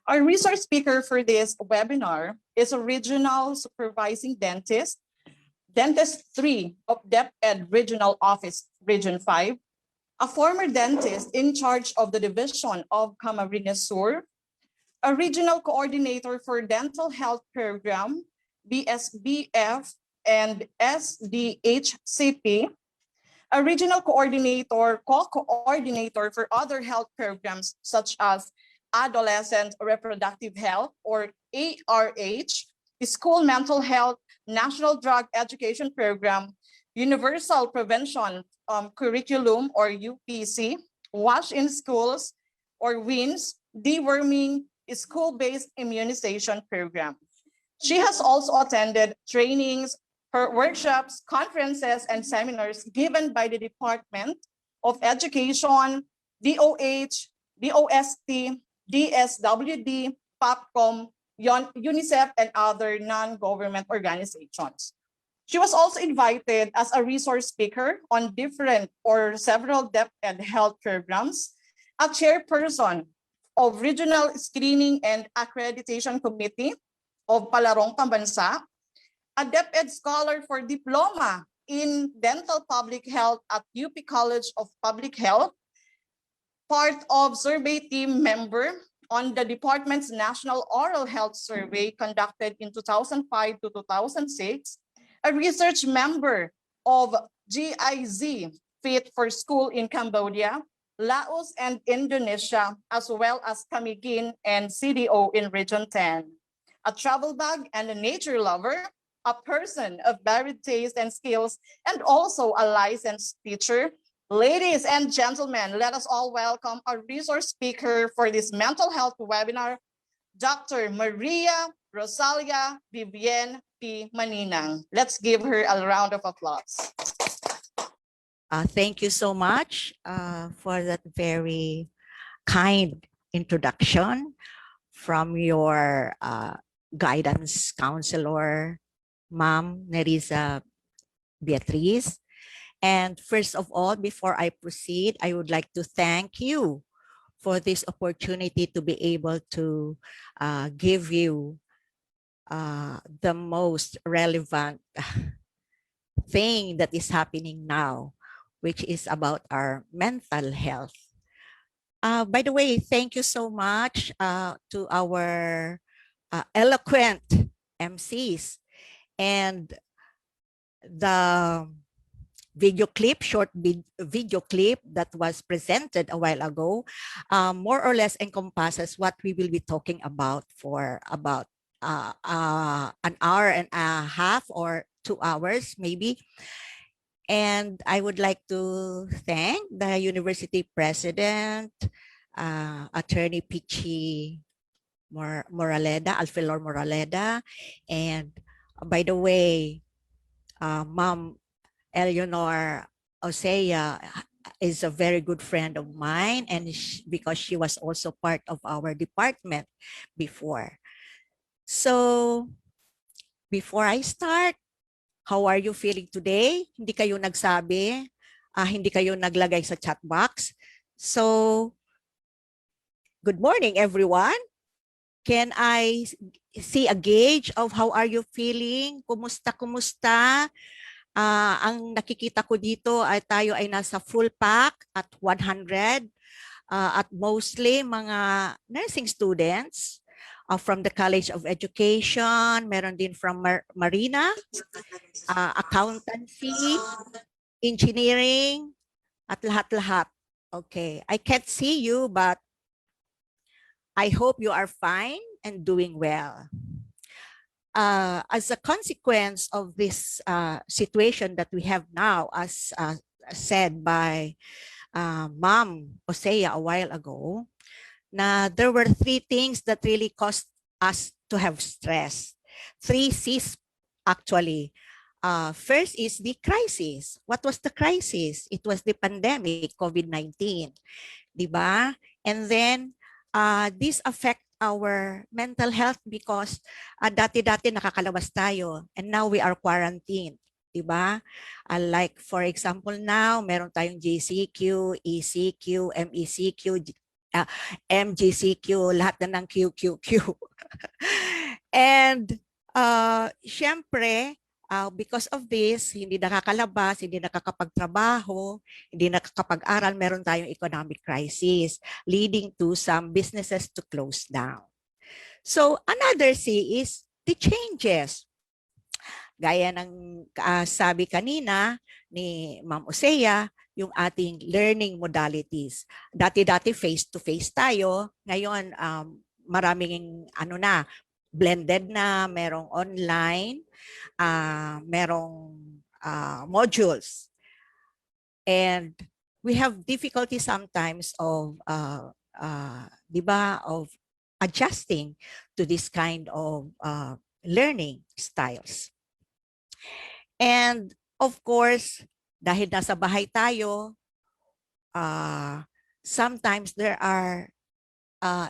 Our resource speaker for this webinar is a regional supervising dentist, Dentist 3 of DepEd Regional Office, Region 5, a former dentist in charge of the Division of Camarines Sur, a regional coordinator for dental health program, BSBF and SDHCP, a regional coordinator, co-coordinator for other health programs such as Adolescent Reproductive Health or ARH, School Mental Health, National Drug Education Program, Universal Prevention Curriculum or UPC, Wash in Schools or WINS, Deworming, School-Based Immunization Program. She has also attended trainings, workshops, conferences, and seminars given by the Department of Education, DOH, DOST, DSWD, PAPCOM, UNICEF, and other non-government organizations. She was also invited as a resource speaker on different or several DepEd health programs, a chairperson of Regional Screening and Accreditation Committee of Palarong Pambansa, a DepEd Scholar for Diploma in Dental Public Health at UP College of Public Health, part of survey team member on the department's National Oral Health Survey conducted in 2005 to 2006, a research member of GIZ, Fit for School in Cambodia, Laos, and Indonesia, as well as Camiguin and CDO in Region 10, a travel bag and a nature lover, a person of varied taste and skills, and also a licensed teacher. Ladies and gentlemen, let us all welcome our resource speaker for this mental health webinar, Dr. Maria Rosalia Vivienne P. Maninang. Let's give her a round of applause. Thank you so much for that very kind introduction from your guidance counselor, Ma'am Nerissa Beatriz. And first of all, before I proceed, I would like to thank you for this opportunity to be able to give you the most relevant thing that is happening now, which is about our mental health. By the way, thank you so much to our eloquent MCs and the video clip, short video clip that was presented a while ago, more or less encompasses what we will be talking about for about an hour and a half or 2 hours maybe. And I would like to thank the university president, Attorney Pichi Moraleda, Alfilor Moraleda, and by the way, Ma'am Eleanor Osea is a very good friend of mine, and because she was also part of our department before. So before I start, how are you feeling today? Hindi kayo nagsabi, hindi kayo naglagay sa chat box. So good morning, everyone. Can I see a gauge of how are you feeling? Kumusta? Ang nakikita ko dito ay tayo ay nasa full pack at 100 at mostly mga nursing students from the College of Education, meron din from Marina, accountancy, engineering, at lahat-lahat. Okay, I can't see you, but I hope you are fine and doing well. As a consequence of this situation that we have now, as said by Ma'am Osea a while ago, there were 3 things that really caused us to have stress. 3 C's actually. First is the crisis. What was the crisis? It was the pandemic, COVID-19, diba? And then this affect our mental health because dati-dati nakakalabas tayo and now we are quarantined, diba? Like for example now, meron tayong JCQ, ECQ, MECQ, MGCQ, lahat na ng QQQ. And syempre, because of this, hindi nakakalabas, hindi nakakapagtrabaho, hindi nakakapag-aral, meron tayong economic crisis leading to some businesses to close down. So another C is the changes. Gaya ng sabi kanina ni Ma'am Osea, yung ating learning modalities. Dati-dati face-to-face tayo, ngayon maraming blended na, merong online, merong modules. And we have difficulty sometimes of of adjusting to this kind of learning styles. And of course, dahil nasa bahay tayo, sometimes there are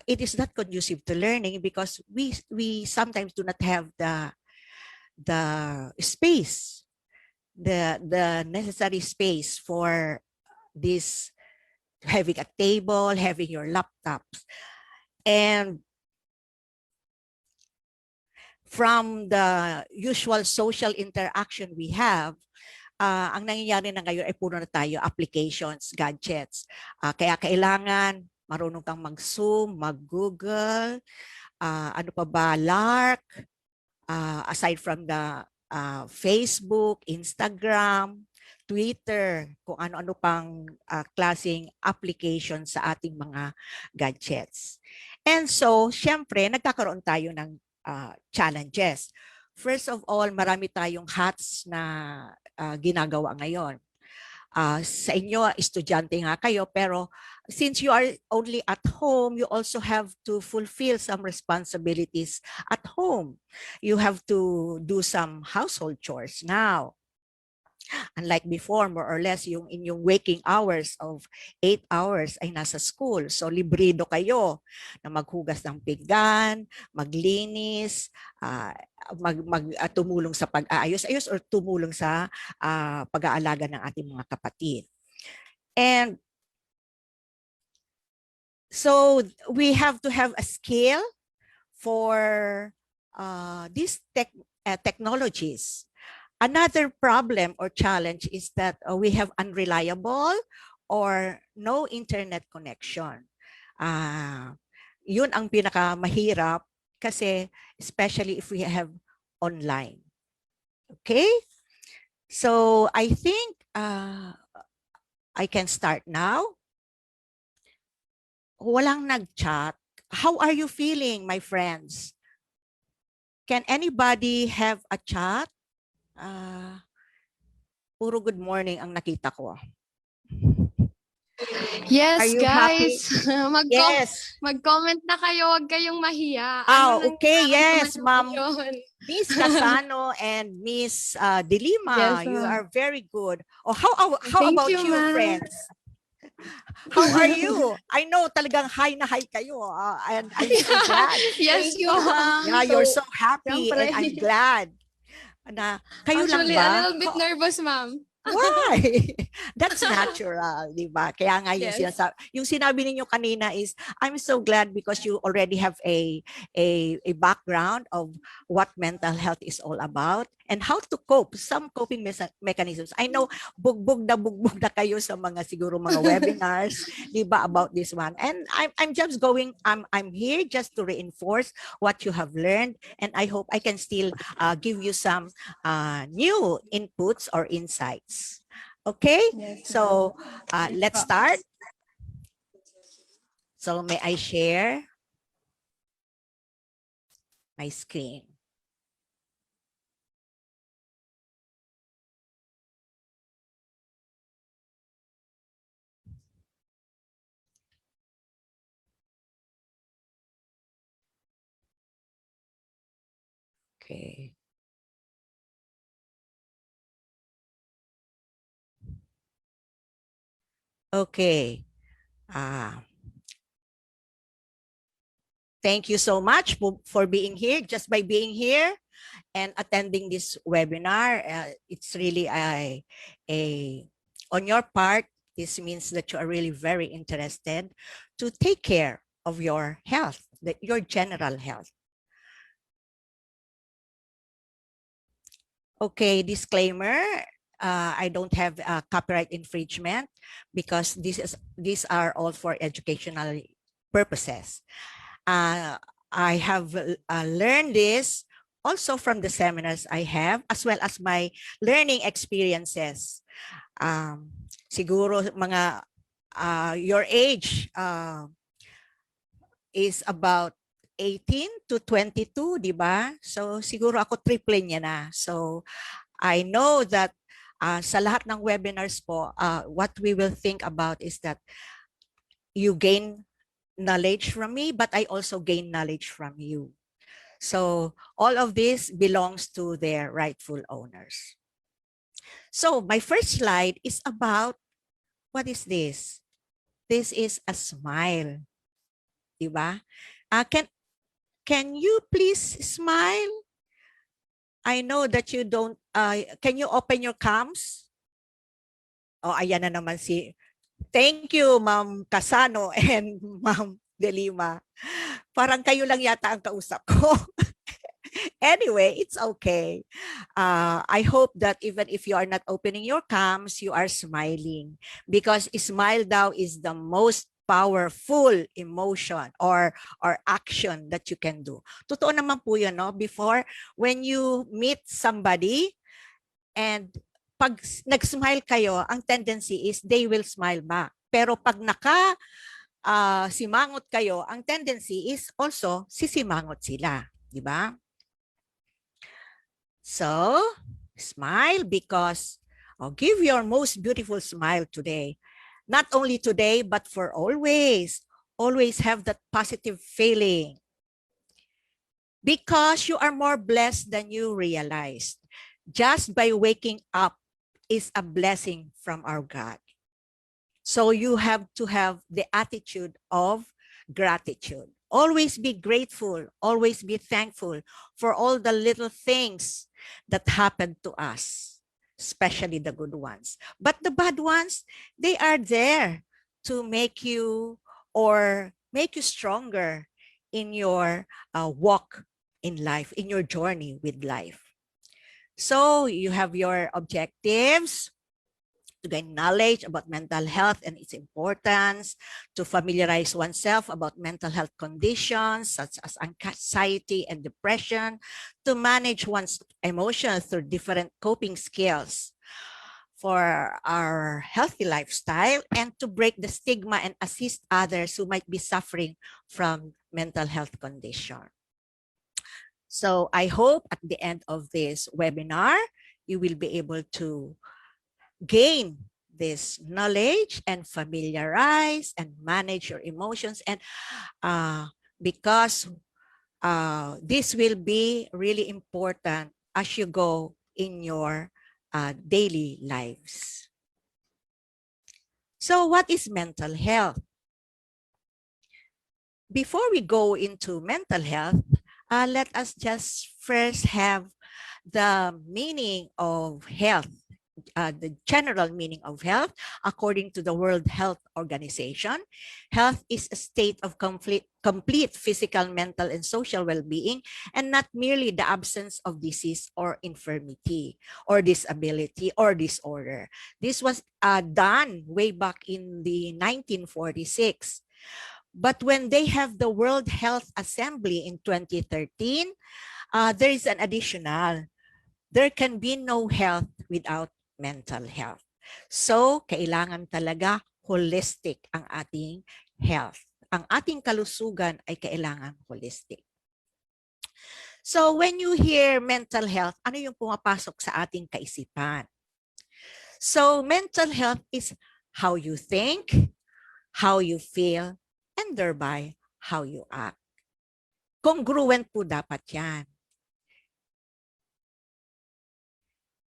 it is not conducive to learning because we sometimes do not have the space, the necessary space for this, having a table, having your laptops. And from the usual social interaction we have, ang nangyayari na ngayon ay puro na tayo applications, gadgets. Kaya kailangan marunong kang mag-Zoom, mag-Google, ano pa ba, Lark, aside from the Facebook, Instagram, Twitter, kung ano-ano pang klaseng application sa ating mga gadgets. And so, syempre, nagkakaroon tayo ng challenges. First of all, marami tayong hats na ginagawa ngayon. Sa inyo, estudyante nga kayo, pero since you are only at home, you also have to fulfill some responsibilities at home. You have to do some household chores now. Unlike before, more or less, yung inyong waking hours of 8 hours ay nasa school. So, librido kayo na maghugas ng pinggan, maglinis, tumulong sa pag-aayos-ayos or tumulong sa pag-aalaga ng ating mga kapatid. And so, we have to have a skill for these technologies. Another problem or challenge is that we have unreliable or no internet connection. Yun ang pinakamahirap kasi especially if we have online. Okay? So I think I can start now. Walang nag-chat. How are you feeling, my friends? Can anybody have a chat? Puro good morning ang nakita ko. Yes, guys. Yes. Mag-comment na kayo. Huwag kayong mahiya. Okay. Yes, Ma'am. Miss Casano and Miss Dilima, yes, you are very good. Oh, how about you, friends? How are you? I know talagang high na high kayo. And I'm so glad. Yes, you are. Yeah, you're so happy and I'm glad. Na, kayo actually, lang ba? A little bit nervous, ma'am. Why? That's natural, di ba? Kaya nga yung, yes, yung sinabi ninyo kanina is, I'm so glad because you already have a background of what mental health is all about and how to cope, some coping mechanisms. I know bugbog na kayo sa mga siguro mga webinars, di ba, about this one. And I'm just going, I'm here just to reinforce what you have learned, and I hope I can still give you some new inputs or insights. Okay, yes, so let's start. So may I share my screen? Okay. Okay. Thank you so much for being here. Just by being here and attending this webinar, it's really on your part, This means that you are really very interested to take care of your health, your general health. Okay, disclaimer. I don't have copyright infringement because these are all for educational purposes. I have learned this also from the seminars I have, as well as my learning experiences. Siguro mga your age is about 18 to 22, di ba? So siguro ako triple niya na. So I know that sa lahat ng webinars po, what we will think about is that you gain knowledge from me, but I also gain knowledge from you. So all of this belongs to their rightful owners. So my first slide is about, what is this? This is a smile. Diba? Can you please smile? I know that you don't, can you open your cams? Oh, ayan na naman thank you, Ma'am Casano and Ma'am De Lima. Parang kayo lang yata ang kausap ko. Anyway, it's okay. I hope that even if you are not opening your cams, you are smiling, because smile daw is the most powerful emotion or action that you can do. Totoo naman po yun, no? Before, when you meet somebody and pag nag-smile kayo, ang tendency is they will smile back. Pero pag simangot kayo, ang tendency is also sisimangot sila, di ba? So, smile because give your most beautiful smile today. Not only today, but for always. Always have that positive feeling. Because you are more blessed than you realized. Just by waking up is a blessing from our God. So you have to have the attitude of gratitude. Always be grateful. Always be thankful for all the little things that happened to us, especially the good ones. But the bad ones, they are there to make you stronger in your walk in life, in your journey with life. So you have your objectives: to gain knowledge about mental health and its importance, to familiarize oneself about mental health conditions such as anxiety and depression, to manage one's emotions through different coping skills for our healthy lifestyle, and to break the stigma and assist others who might be suffering from mental health condition. So I hope at the end of this webinar, you will be able to gain this knowledge and familiarize and manage your emotions, and because this will be really important as you go in your daily lives. So what is mental health? Before we go into mental health, let us just first have the meaning of health. The general meaning of health, according to the World Health Organization. Health is a state of complete physical, mental, and social well-being, and not merely the absence of disease or infirmity or disability or disorder. This was done way back in the 1946. But when they have the World Health Assembly in 2013, there is an additional. There can be no health without mental health. So, kailangan talaga holistic ang ating health. Ang ating kalusugan ay kailangan holistic. So, when you hear mental health, ano yung pumapasok sa ating kaisipan? So, mental health is how you think, how you feel, and thereby how you act. Congruent po dapat yan.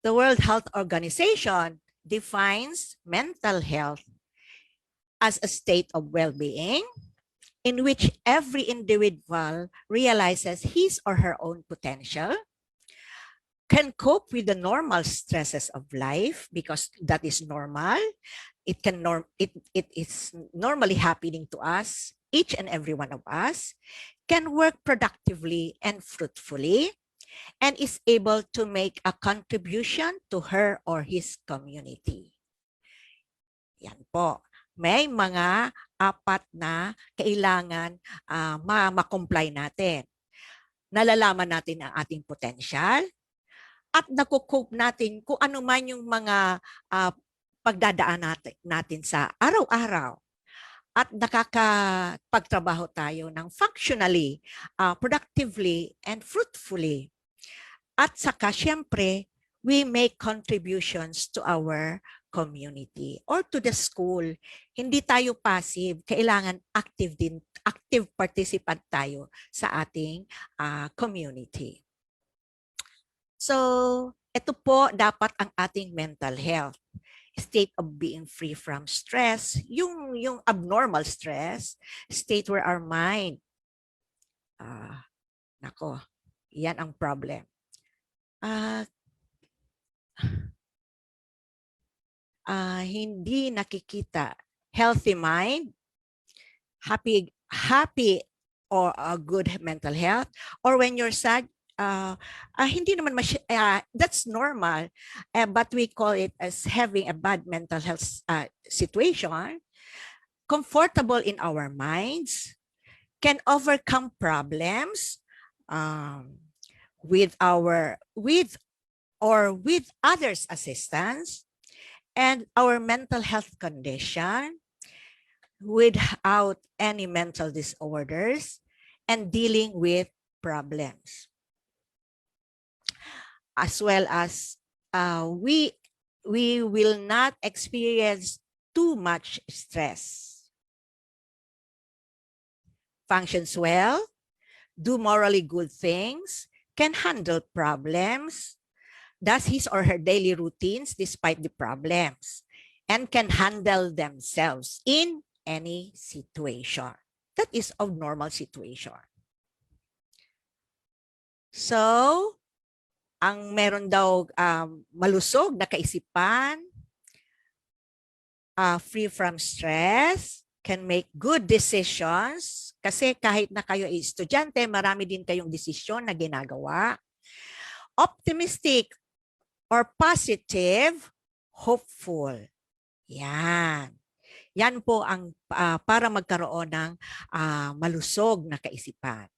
The World Health Organization defines mental health as a state of well-being in which every individual realizes his or her own potential, can cope with the normal stresses of life because that is normal, it is normally happening to us, each and every one of us, can work productively and fruitfully, and is able to make a contribution to her or his community. Yan po. May mga apat na kailangan ma-comply natin. Nalalaman natin ang ating potential at nakukope natin kung ano man yung mga pagdadaan natin sa araw-araw. At nakakapagtrabaho tayo ng functionally, productively, and fruitfully. At saka, syempre, we make contributions to our community or to the school. Hindi tayo passive. Kailangan active participant tayo sa ating community. So, ito po dapat ang ating mental health. State of being free from stress, yung abnormal stress, state where our mind, yan ang problem. Hindi nakikita healthy mind, happy or a good mental health, or when you're sad, hindi naman that's normal, but we call it as having a bad mental health situation, comfortable in our minds, can overcome problems with others' assistance, and our mental health condition without any mental disorders, and dealing with problems. As well as we will not experience too much stress. Functions well, do morally good things, can handle problems, does his or her daily routines despite the problems, and can handle themselves in any situation. That is a normal situation. So, ang meron daw malusog na kaisipan, free from stress, can make good decisions, kasi kahit na kayo ay estudyante, marami din kayong desisyon na ginagawa. Optimistic or positive, hopeful. Yan. Yan po ang para magkaroon ng malusog na kaisipan.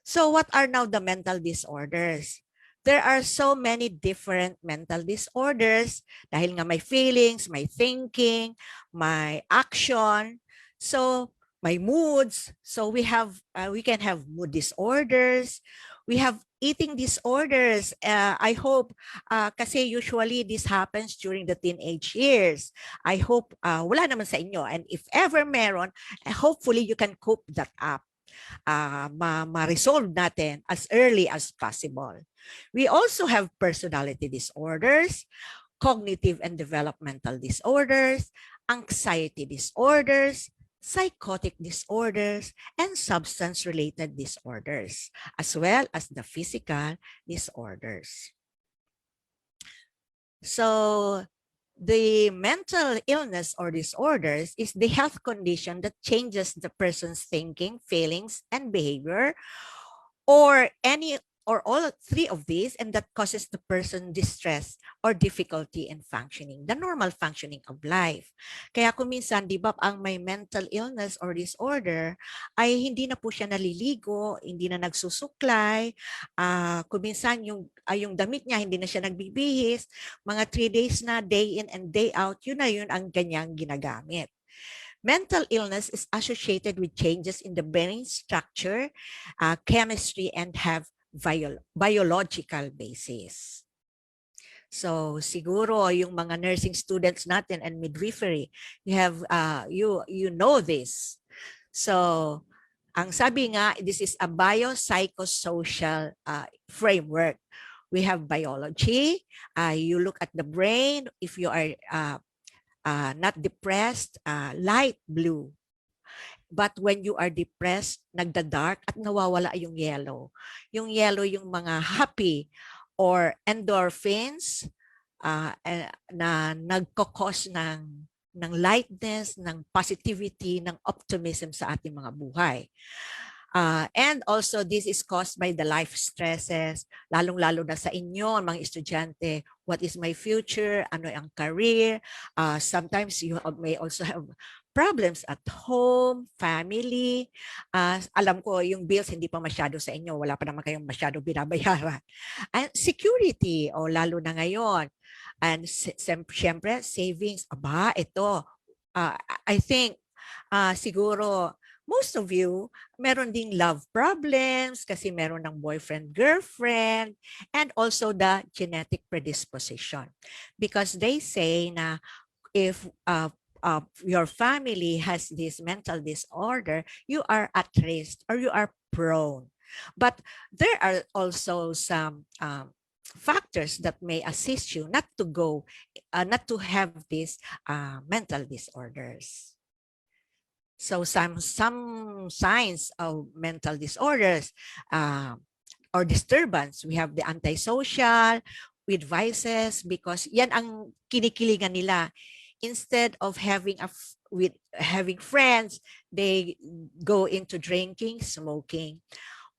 So what are now the mental disorders? There are so many different mental disorders dahil nga may feelings, may thinking, may action. So may moods. So we can have mood disorders. We have eating disorders. I hope kasi usually this happens during the teenage years. I hope wala naman sa inyo, and if ever meron, hopefully you can cope that up. Ma-resolve natin as early as possible. We also have personality disorders, cognitive and developmental disorders, anxiety disorders, psychotic disorders, and substance-related disorders, as well as the physical disorders. So, the mental illness or disorders is the health condition that changes the person's thinking, feelings, and behavior, or any or all three of these, and that causes the person distress or difficulty in functioning, the normal functioning of life. Kaya kung minsan, di ba, ang may mental illness or disorder ay hindi na po siya naliligo, hindi na nagsusuklay, kung minsan yung damit niya hindi na siya nagbibihis, mga 3 days na, day in and day out, yun ang kanyang ginagamit. Mental illness is associated with changes in the brain structure, chemistry, and have biological basis. So siguro yung mga nursing students natin and midwifery, you have you know this. So ang sabi nga, this is a biopsychosocial framework. We have biology. You look at the brain. If you are not depressed, light blue. But when you are depressed, nagda-dark at nawawala yung yellow. Yung yellow, yung mga happy or endorphins na nagkakos ng ng lightness, ng positivity, ng optimism sa ating mga buhay. And also, this is caused by the life stresses, lalong-lalo na sa inyo, mga estudyante. What is my future? Ano ang career? Sometimes you may also have problems at home, family. Alam ko, yung bills hindi pa masyado sa inyo. Wala pa naman kayong masyado binabayaran. And security, o lalo na ngayon. And siyempre, savings. Aba, ito. I think, siguro, most of you, meron ding love problems kasi meron ng boyfriend, girlfriend, and also the genetic predisposition. Because they say na if your family has this mental disorder, you are at risk or you are prone. But there are also some factors that may assist you not to have these mental disorders. So some signs of mental disorders or disturbance, we have the antisocial with vices, because yan ang kinikilingan nila. Instead of having having friends, they go into drinking, smoking,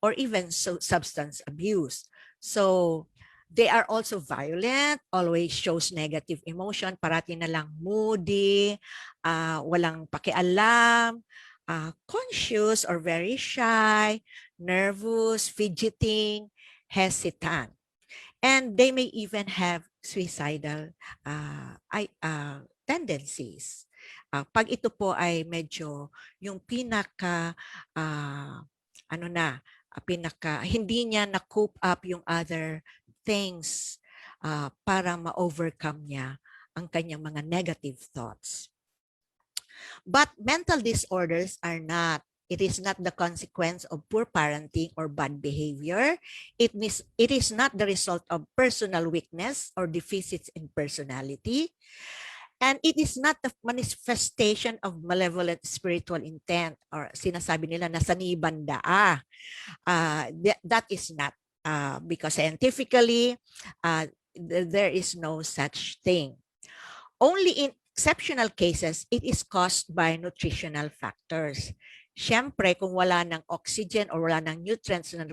or even substance abuse. So they are also violent, always shows negative emotion, parati na lang moody, walang pakialam, conscious or very shy, nervous, fidgeting, hesitant. And they may even have suicidal tendencies. Pag ito po ay medyo yung pinaka hindi niya na-cope up yung other things para ma-overcome niya ang kanyang mga negative thoughts. But mental disorders are not. It is not the consequence of poor parenting or bad behavior. It is not the result of personal weakness or deficits in personality. And it is not the manifestation of malevolent spiritual intent, or sinasabi nila na sanibanda. That is not, because scientifically, there is no such thing. Only in exceptional cases, it is caused by nutritional factors. Siyempre, kung wala ng oxygen or wala ng nutrients na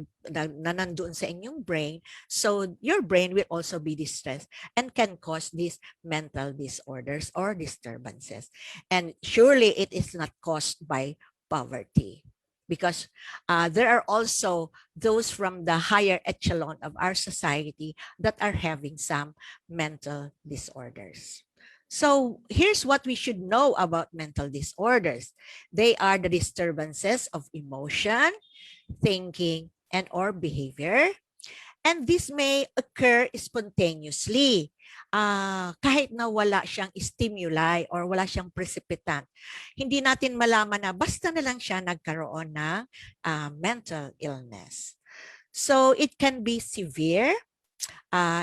nandoon sa inyong brain, so your brain will also be distressed and can cause these mental disorders or disturbances. And surely it is not caused by poverty, because there are also those from the higher echelon of our society that are having some mental disorders. So here's what we should know about mental disorders. They are the disturbances of emotion, thinking, and or behavior. And this may occur spontaneously. Kahit na wala siyang stimuli or wala siyang precipitant. Hindi natin malaman na basta na lang siya nagkaroon ng mental illness. So it can be severe.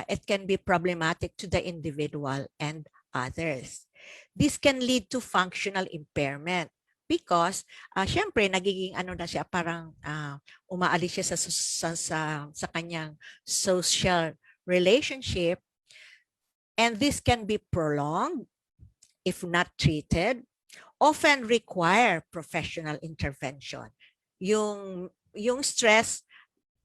It can be problematic to the individual and others. This can lead to functional impairment because syempre nagiging na siya, parang umaalis siya sa kanyang social relationship, and this can be prolonged if not treated, often require professional intervention. Yung stress,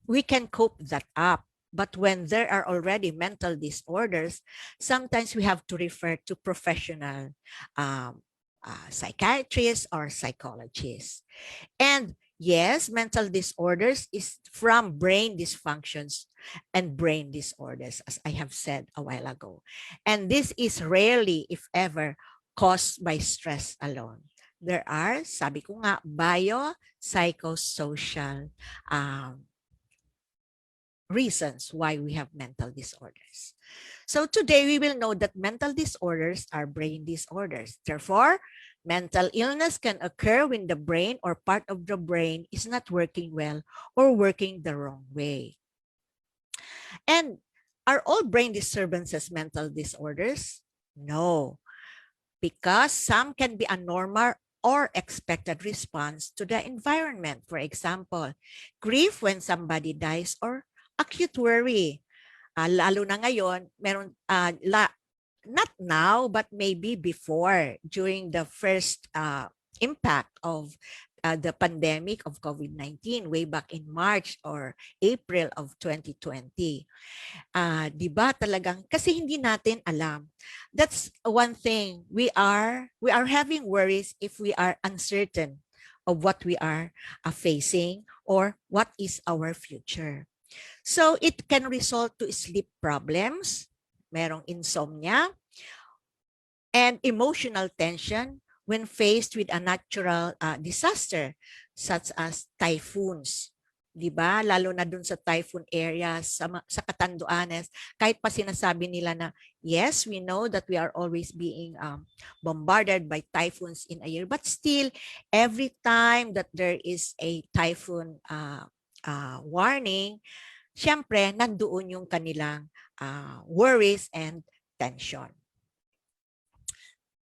we can cope that up. But when there are already mental disorders, sometimes we have to refer to professional psychiatrists or psychologists. And yes, mental disorders is from brain dysfunctions and brain disorders, as I have said a while ago. And this is rarely, if ever, caused by stress alone. There are, sabi ko nga, bio-psychosocial reasons why we have mental disorders. So today we will know that mental disorders are brain disorders. Therefore, mental illness can occur when the brain or part of the brain is not working well or working the wrong way. And are all brain disturbances mental disorders? No, because some can be a normal or expected response to the environment. For example, grief when somebody dies or acute worry. Lalo na ngayon, not now, but maybe before, during the first impact of the pandemic of COVID-19 way back in March or April of 2020. Di ba talagang kasi hindi natin alam. That's one thing. We are having worries if we are uncertain of what we are facing or what is our future. So it can result to sleep problems, merong insomnia, and emotional tension when faced with a natural disaster such as typhoons. 'Di ba? Lalo na dun sa typhoon areas sa Catanduanes, kahit pa sinasabi nila na yes, we know that we are always being bombarded by typhoons in a year, but still every time that there is a typhoon warning, syempre nandoon yung kanilang worries and tension.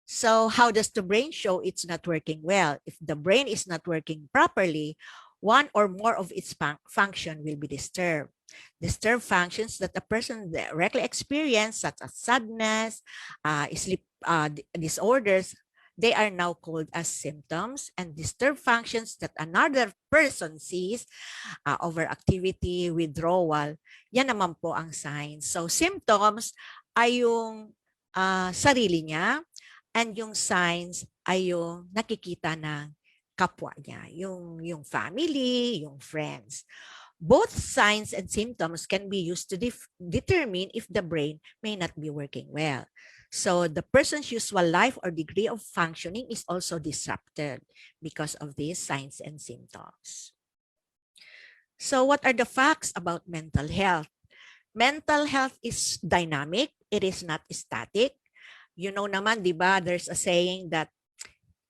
So how does the brain show it's not working well? If the brain is not working properly, one or more of its function will be disturbed. Disturbed functions that a person directly experience, such as sadness, sleep disorders, they are now called as symptoms. And disturbed functions that another person sees, overactivity, withdrawal, yan naman po ang signs. So symptoms ay yung sarili niya, and yung signs ay yung nakikita ng kapwa niya, yung family, yung friends. Both signs and symptoms can be used to determine if the brain may not be working well. So the person's usual life or degree of functioning is also disrupted because of these signs and symptoms. So what are the facts about mental health? Mental health is dynamic. It is not static. You know naman, di ba, there's a saying that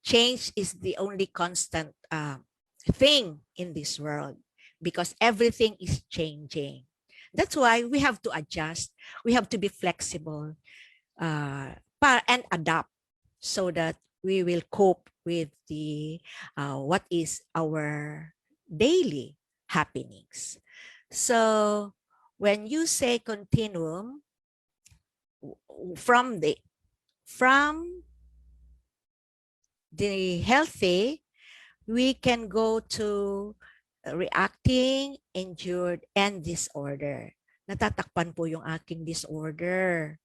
change is the only constant thing in this world because everything is changing. That's why we have to adjust. We have to be flexible and adapt so that we will cope with the what is our daily happenings. So when you say continuum, from the healthy, we can go to reacting, injured, and disorder. Natatakpan po yung aking disorder.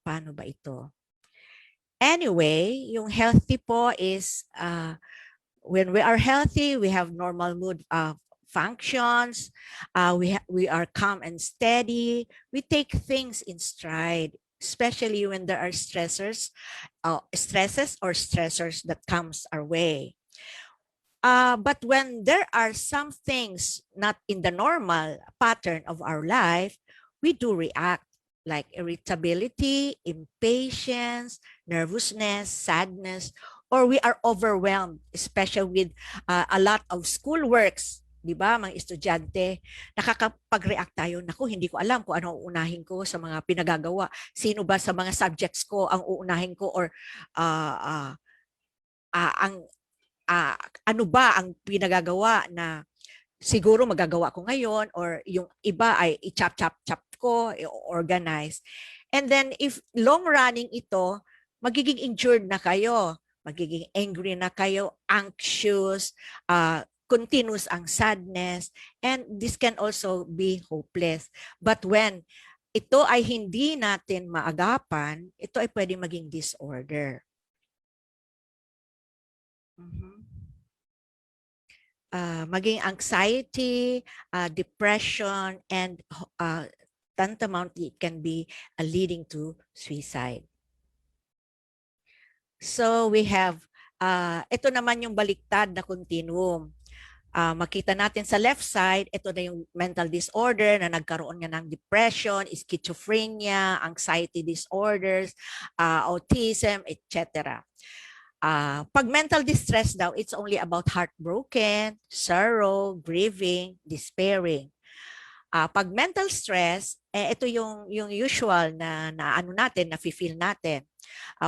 Paano ba ito? Anyway, yung healthy po is when we are healthy, we have normal mood functions, we are calm and steady, we take things in stride, especially when there are stresses or stressors that comes our way. But when there are some things not in the normal pattern of our life, we do react, like irritability, impatience, nervousness, sadness, or we are overwhelmed, especially with a lot of school works. Di ba, mga estudyante, nakakapag-react tayo, naku, hindi ko alam kung ano uunahin ko sa mga pinagagawa. Sino ba sa mga subjects ko ang uunahin ko, or ano ba ang pinagagawa na siguro magagawa ko ngayon, or yung iba ay i-chop-chop-chop ko, i-organize. And then if long-running ito, magiging injured na kayo, magiging angry na kayo, anxious, continuous ang sadness, and this can also be hopeless. But when ito ay hindi natin maagapan, ito ay pwede maging disorder. Maging anxiety, depression, and tantamount it can be leading to suicide. So we have, ito naman yung baliktad na continuum. Makita natin sa left side, ito na yung mental disorder na nagkaroon nga ng depression, schizophrenia, anxiety disorders, autism, etc. Pag mental distress daw, it's only about heartbroken, sorrow, grieving, despairing. Pag mental stress, ito yung usual na ano natin, na feel natin.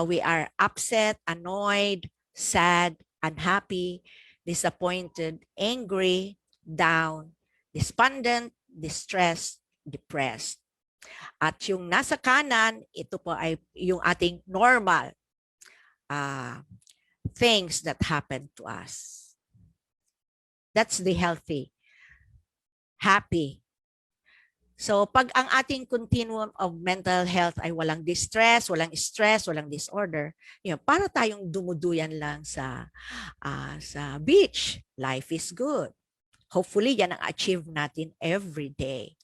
We are upset, annoyed, sad, unhappy, disappointed, angry, down, despondent, distressed, depressed. At yung nasa kanan, ito po ay yung ating normal things that happen to us. That's the healthy, happy. So pag ang ating continuum of mental health ay walang distress, walang stress, walang disorder, yun, para tayong dumuduyan lang sa beach. Life is good. Hopefully, yan ang achieve natin every day.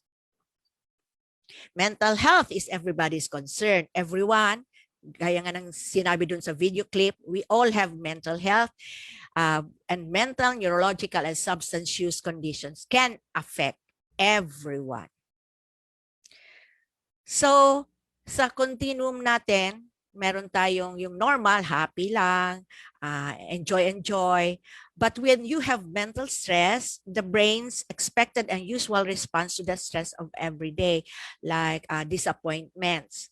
Mental health is everybody's concern. Everyone, gaya nga ng sinabi dun sa video clip, we all have mental health, and mental, neurological, and substance use conditions can affect everyone. So, sa continuum natin, meron tayong yung normal, happy lang, enjoy. But when you have mental stress, the brain's expected and usual response to the stress of every day, like disappointments,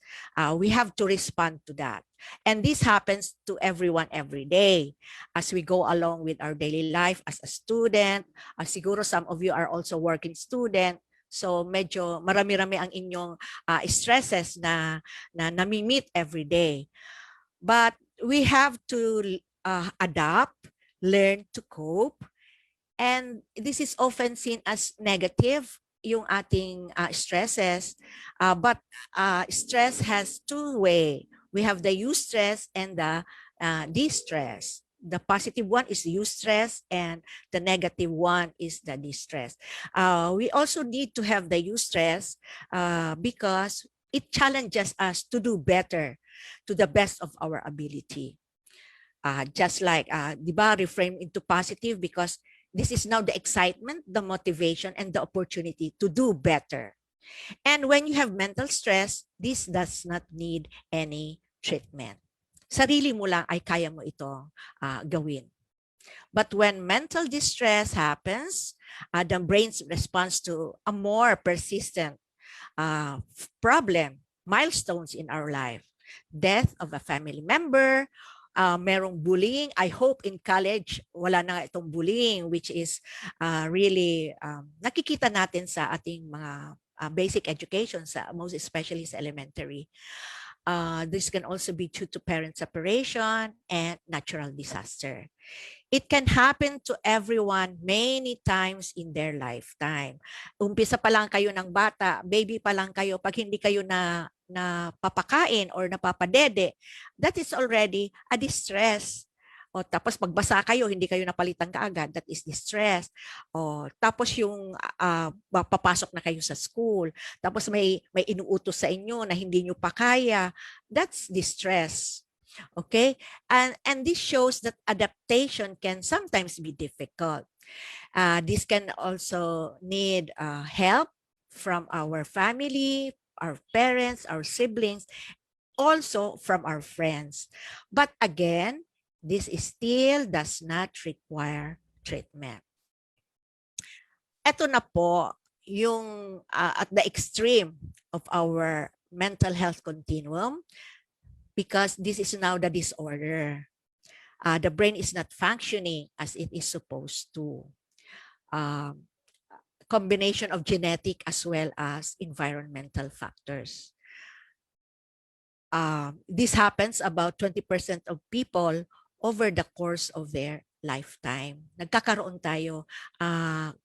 we have to respond to that. And this happens to everyone every day as we go along with our daily life as a student. Siguro some of you are also working student. So medyo marami-rami ang inyong stresses na nami-meet every day. But we have to adapt, learn to cope, and this is often seen as negative, yung ating stresses. But stress has two ways. We have the eustress and the distress. The positive one is eustress and the negative one is the distress. We also need to have the eustress because it challenges us to do better to the best of our ability. Just like, di ba, reframe into positive because this is now the excitement, the motivation, and the opportunity to do better. And when you have mental stress, this does not need any treatment. Sarili mo lang ay kaya mo ito gawin. But when mental distress happens, the brain's response to a more persistent problem, milestones in our life, death of a family member, merong bullying. I hope in college, wala na itong bullying, which is really nakikita natin sa ating mga basic education, most especially sa elementary. This can also be due to parent separation and natural disaster. It can happen to everyone many times in their lifetime. Umpisa pa lang kayo ng bata, baby pa lang kayo, pag hindi kayo napapakain or napapadede, that is already a distress. O tapos pagbasa kayo, hindi kayo napalitan kaagad, that is distress. O tapos yung papasok na kayo sa school, tapos may inuutos sa inyo na hindi nyo pa kaya, that's distress. Okay? And this shows that adaptation can sometimes be difficult. This can also need help from our family, our parents, our siblings, also from our friends. But again, this still does not require treatment. Ito na po yung at the extreme of our mental health continuum, because this is now the disorder. The brain is not functioning as it is supposed to. Combination of genetic as well as environmental factors. This happens about 20% of people over the course of their lifetime. Nagkakaroon tayo.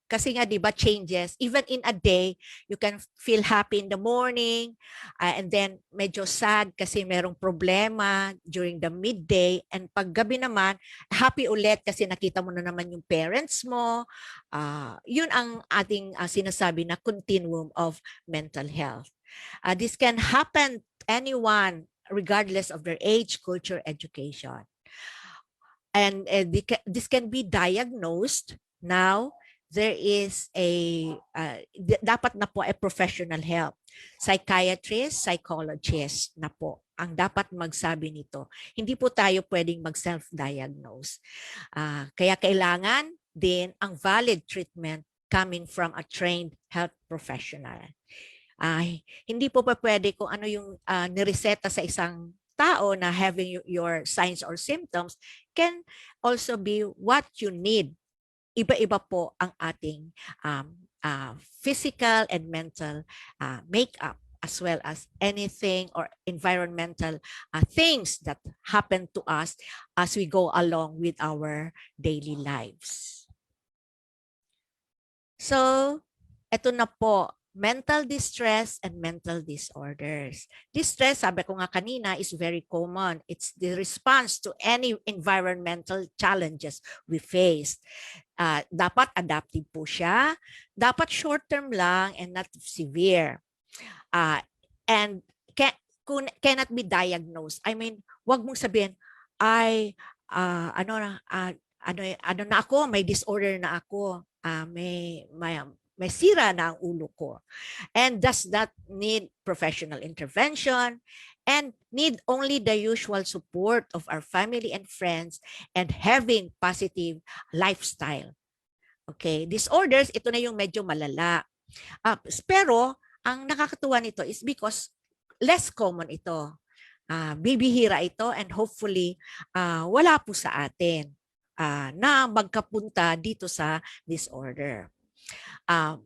Kasi nga, di ba, changes. Even in a day, you can feel happy in the morning, and then medyo sad kasi merong problema during the midday, and paggabi naman, happy ulit kasi nakita mo na naman yung parents mo. Yun ang ating sinasabi na continuum of mental health. This can happen to anyone regardless of their age, culture, education. And this can be diagnosed now. There is dapat na po professional help. Psychiatrist, psychologist na po ang dapat magsabi nito. Hindi po tayo pwedeng mag-self-diagnose. Kaya kailangan din ang valid treatment coming from a trained health professional. Hindi po pa pwede kung ano yung nireseta sa isang tao na having your signs or symptoms can also be what you need. Iba-iba po ang ating physical and mental makeup as well as anything or environmental things that happen to us as we go along with our daily lives. So, eto na po, mental distress and mental disorders. Distress, sabi ko nga kanina, is very common. It's the response to any environmental challenges we face. Dapat adaptive po siya. Dapat short-term lang and not severe. And cannot be diagnosed. I mean, wag mong sabihin, ay, ano na ako, may disorder na ako, may sira na ang ulo ko. And does that need professional intervention and need only the usual support of our family and friends and having positive lifestyle. Okay, disorders, ito na yung medyo malala. Pero, ang nakakatuwa nito is because less common ito. Bibihira ito and hopefully wala po sa atin na magkapunta dito sa disorder.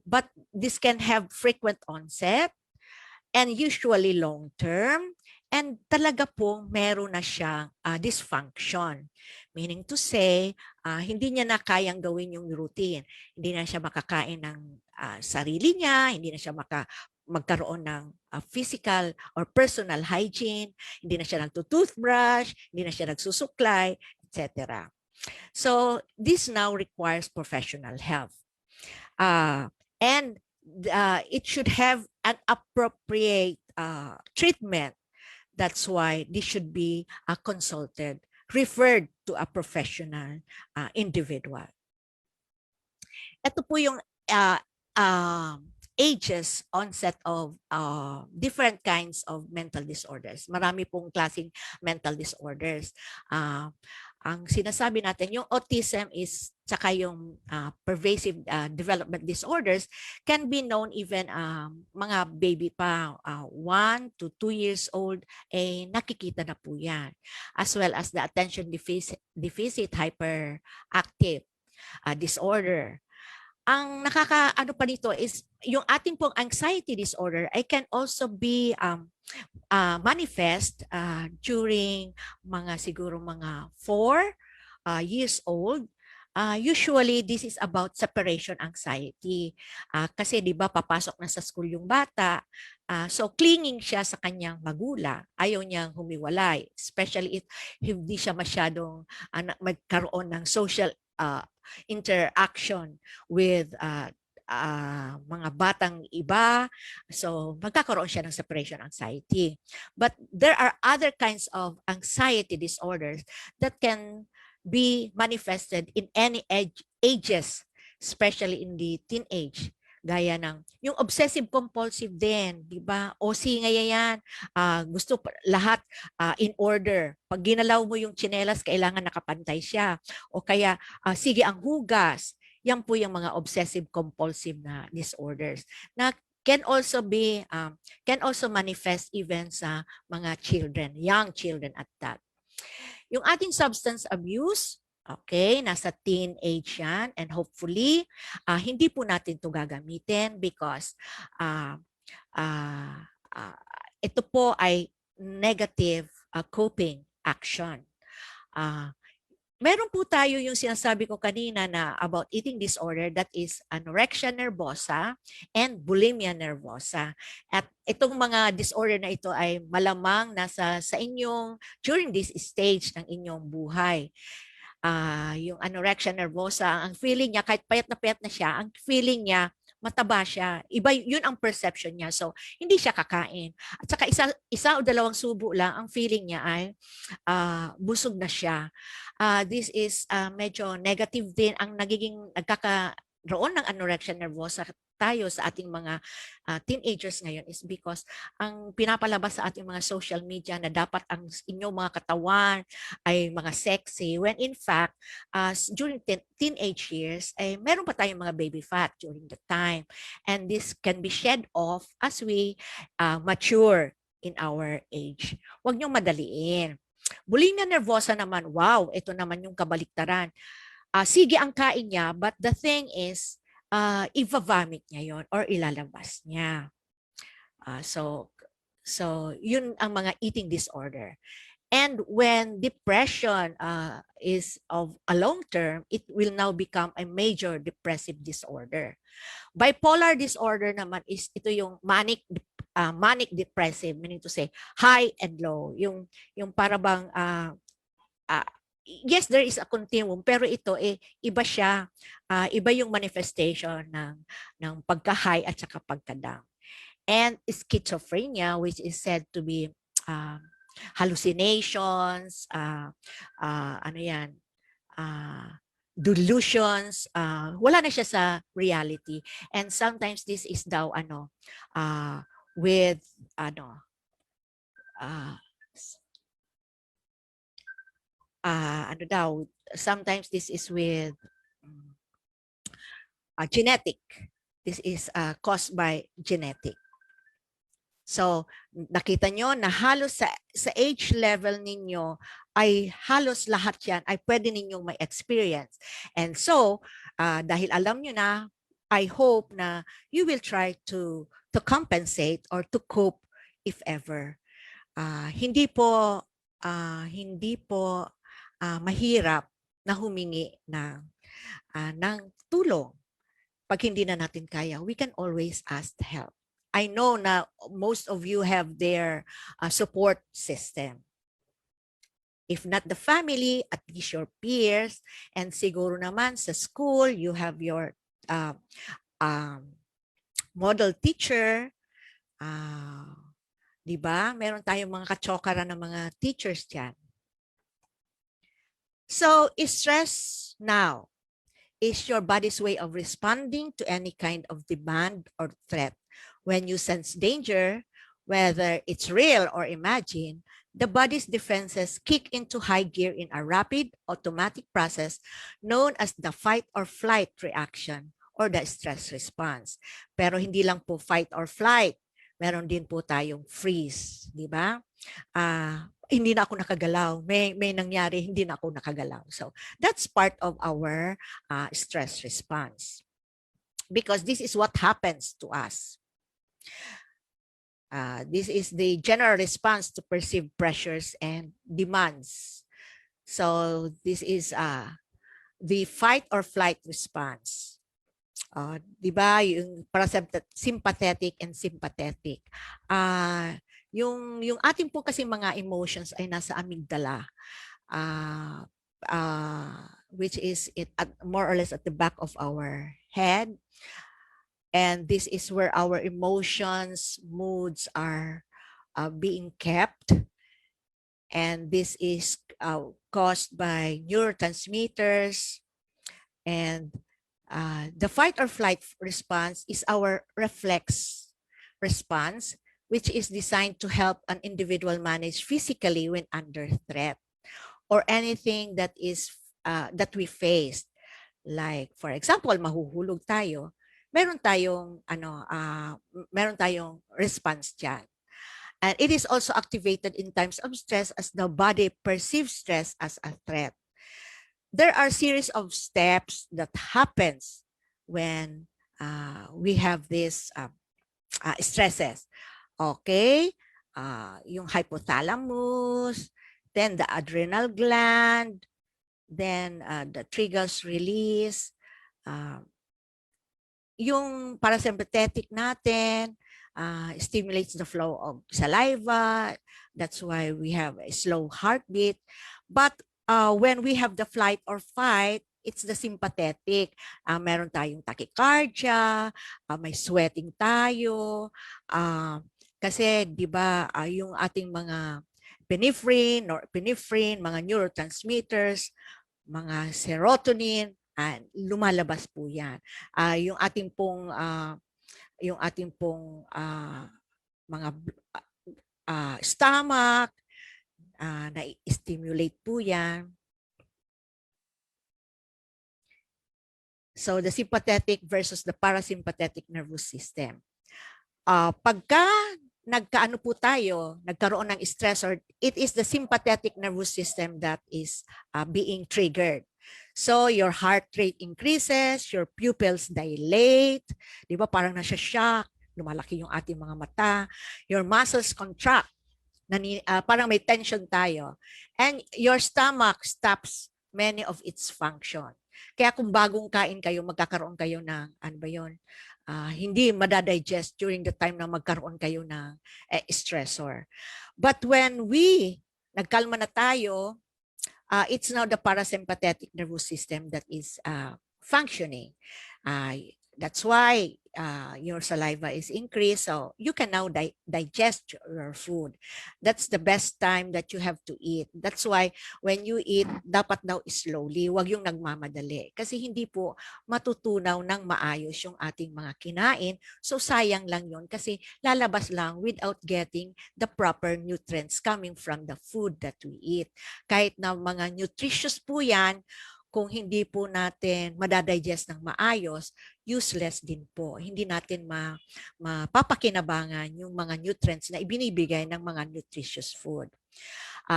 But this can have frequent onset and usually long-term and talaga pong meron na siyang dysfunction. Meaning to say, hindi niya na kayang gawin yung routine. Hindi na siya makakain ng sarili niya, hindi na siya magkaroon ng physical or personal hygiene, hindi na siya nagtutoothbrush, hindi na siya nagsusuklay, etc. So, this now requires professional help. And it should have an appropriate treatment. That's why this should be consulted, referred to a professional individual. Ito po yung ages, onset of different kinds of mental disorders. Marami pong klaseng mental disorders. Ang sinasabi natin, yung autism is, tsaka yung pervasive development disorders can be known even mga baby pa, 1 to 2 years old, nakikita na po yan. As well as the attention deficit hyperactive disorder. Ang nakakaano pa dito is yung ating pong anxiety disorder I can also be manifest during siguro mga 4 years old. Usually this is about separation anxiety. Kasi 'di ba papasok na sa school yung bata. So clinging siya sa kanyang magulang. Ayaw niyang humiwalay, especially if hindi siya masyadong magkaroon ng social interaction with mga batang iba. So magkakaroon siya ng separation anxiety. But there are other kinds of anxiety disorders that can be manifested in any ages, especially in the teenage. Gaya ng yung obsessive compulsive din, di ba? OC ngayon yan. Gusto lahat in order. Pag ginalaw mo yung tsinelas, kailangan nakapantay siya. O kaya, sige ang hugas. Yan po yung mga obsessive compulsive na disorders na can also manifest even sa mga children, young children at that. Yung ating substance abuse, okay, nasa teenage yan and hopefully hindi po natin ito gagamitin because ito po ay negative coping action. Meron po tayo yung sinasabi ko kanina na about eating disorder, that is anorexia nervosa and bulimia nervosa. At itong mga disorder na ito ay malamang nasa sa inyong during this stage ng inyong buhay. Yung anorexia nervosa, ang feeling niya, kahit payat na siya, ang feeling niya, mataba siya. Iba yun ang perception niya. So, hindi siya kakain. At saka isa o dalawang subo lang, ang feeling niya ay busog na siya. This is medyo negative din ang nagkakaroon ng anorexia nervosa tayo sa ating mga teenagers ngayon is because ang pinapalabas sa ating mga social media na dapat ang inyong mga katawan ay mga sexy when in fact during teenage years ay meron pa tayong mga baby fat during the time and this can be shed off as we mature in our age. Huwag niyong madaliin. Bulimia nervosa naman, wow, ito naman yung kabaliktaran. Sige ang kain niya, but the thing is, i-vomit niya yon or ilalabas niya. So yun ang mga eating disorder. And when depression is of a long term, it will now become a major depressive disorder. Bipolar disorder naman is ito yung manic depressive, meaning to say high and low. Yung para bang yes, there is a continuum, pero ito iba siya, iba yung manifestation ng pagka-high at saka pagka-down. And schizophrenia, which is said to be hallucinations, ano yan, delusions, wala na siya sa reality. And sometimes this is daw with sometimes this is with genetic. This is caused by genetic. So, nakita nyo na halos sa age level ninyo ay halos lahat yan ay pwede ninyong may experience. And so, dahil alam nyo na, I hope na you will try to compensate or to cope if ever. Hindi po mahirap na humingi ng tulong. Pag hindi na natin kaya, we can always ask help. I know na most of you have their support system. If not the family, at least your peers. And siguro naman sa school, you have your model teacher. Diba? Meron tayong mga kachokara ng mga teachers dyan. So, stress now is your body's way of responding to any kind of demand or threat. When you sense danger, whether it's real or imagined, the body's defenses kick into high gear in a rapid automatic process known as the fight or flight reaction or the stress response. Pero hindi lang po fight or flight. Meron din po tayong freeze, di ba? Hindi na ako nakagalaw. May nangyari, hindi na ako nakagalaw. So that's part of our stress response. Because this is what happens to us. This is the general response to perceived pressures and demands. So this is the fight or flight response. Diba? Yung sympathetic and sympathetic. Yung ating po kasi mga emotions ay nasa amygdala. Which is more or less at the back of our head. And this is where our emotions, moods are being kept. And this is caused by neurotransmitters. And the fight or flight response is our reflex response, which is designed to help an individual manage physically when under threat or anything that is that we face. Like, for example, mahuhulog tayo. Meron tayong response dyan. And it is also activated in times of stress as the body perceives stress as a threat. There are a series of steps that happens when we have these stresses. Okay? Yung hypothalamus, then the adrenal gland, then the triggers release, yung parasympathetic natin stimulates the flow of saliva. That's why we have a slow heartbeat. But when we have the flight or fight, it's the sympathetic. Meron tayong tachycardia, may sweating tayo. Kasi, di ba, yung ating mga norepinephrine, mga neurotransmitters, mga serotonin, lumalabas po yan. Yung ating pong mga stomach, na-stimulate po yan. So the sympathetic versus the parasympathetic nervous system. Pagka nagkaano po tayo, nagkaroon ng stressor, it is the sympathetic nervous system that is being triggered. So your heart rate increases, your pupils dilate, di ba parang nasa shock, lumalaki yung ating mga mata, your muscles contract, parang may tension tayo, and your stomach stops many of its function. Kaya kung bagong kain kayo, magkakaroon kayo ng, ano ba yun, hindi madadigest during the time na magkaroon kayo ng stressor. But when nagkalma na tayo, it's now the parasympathetic nervous system that is functioning. That's why your saliva is increased, so you can now digest your food. That's the best time that you have to eat. That's why when you eat, dapat daw slowly, wag yung nagmamadali. Kasi hindi po matutunaw ng maayos yung ating mga kinain. So sayang lang yun kasi lalabas lang without getting the proper nutrients coming from the food that we eat. Kahit na mga nutritious po yan, kung hindi po natin madadigest ng maayos, useless din po. Hindi natin mapapakinabangan yung mga nutrients na ibinibigay ng mga nutritious food.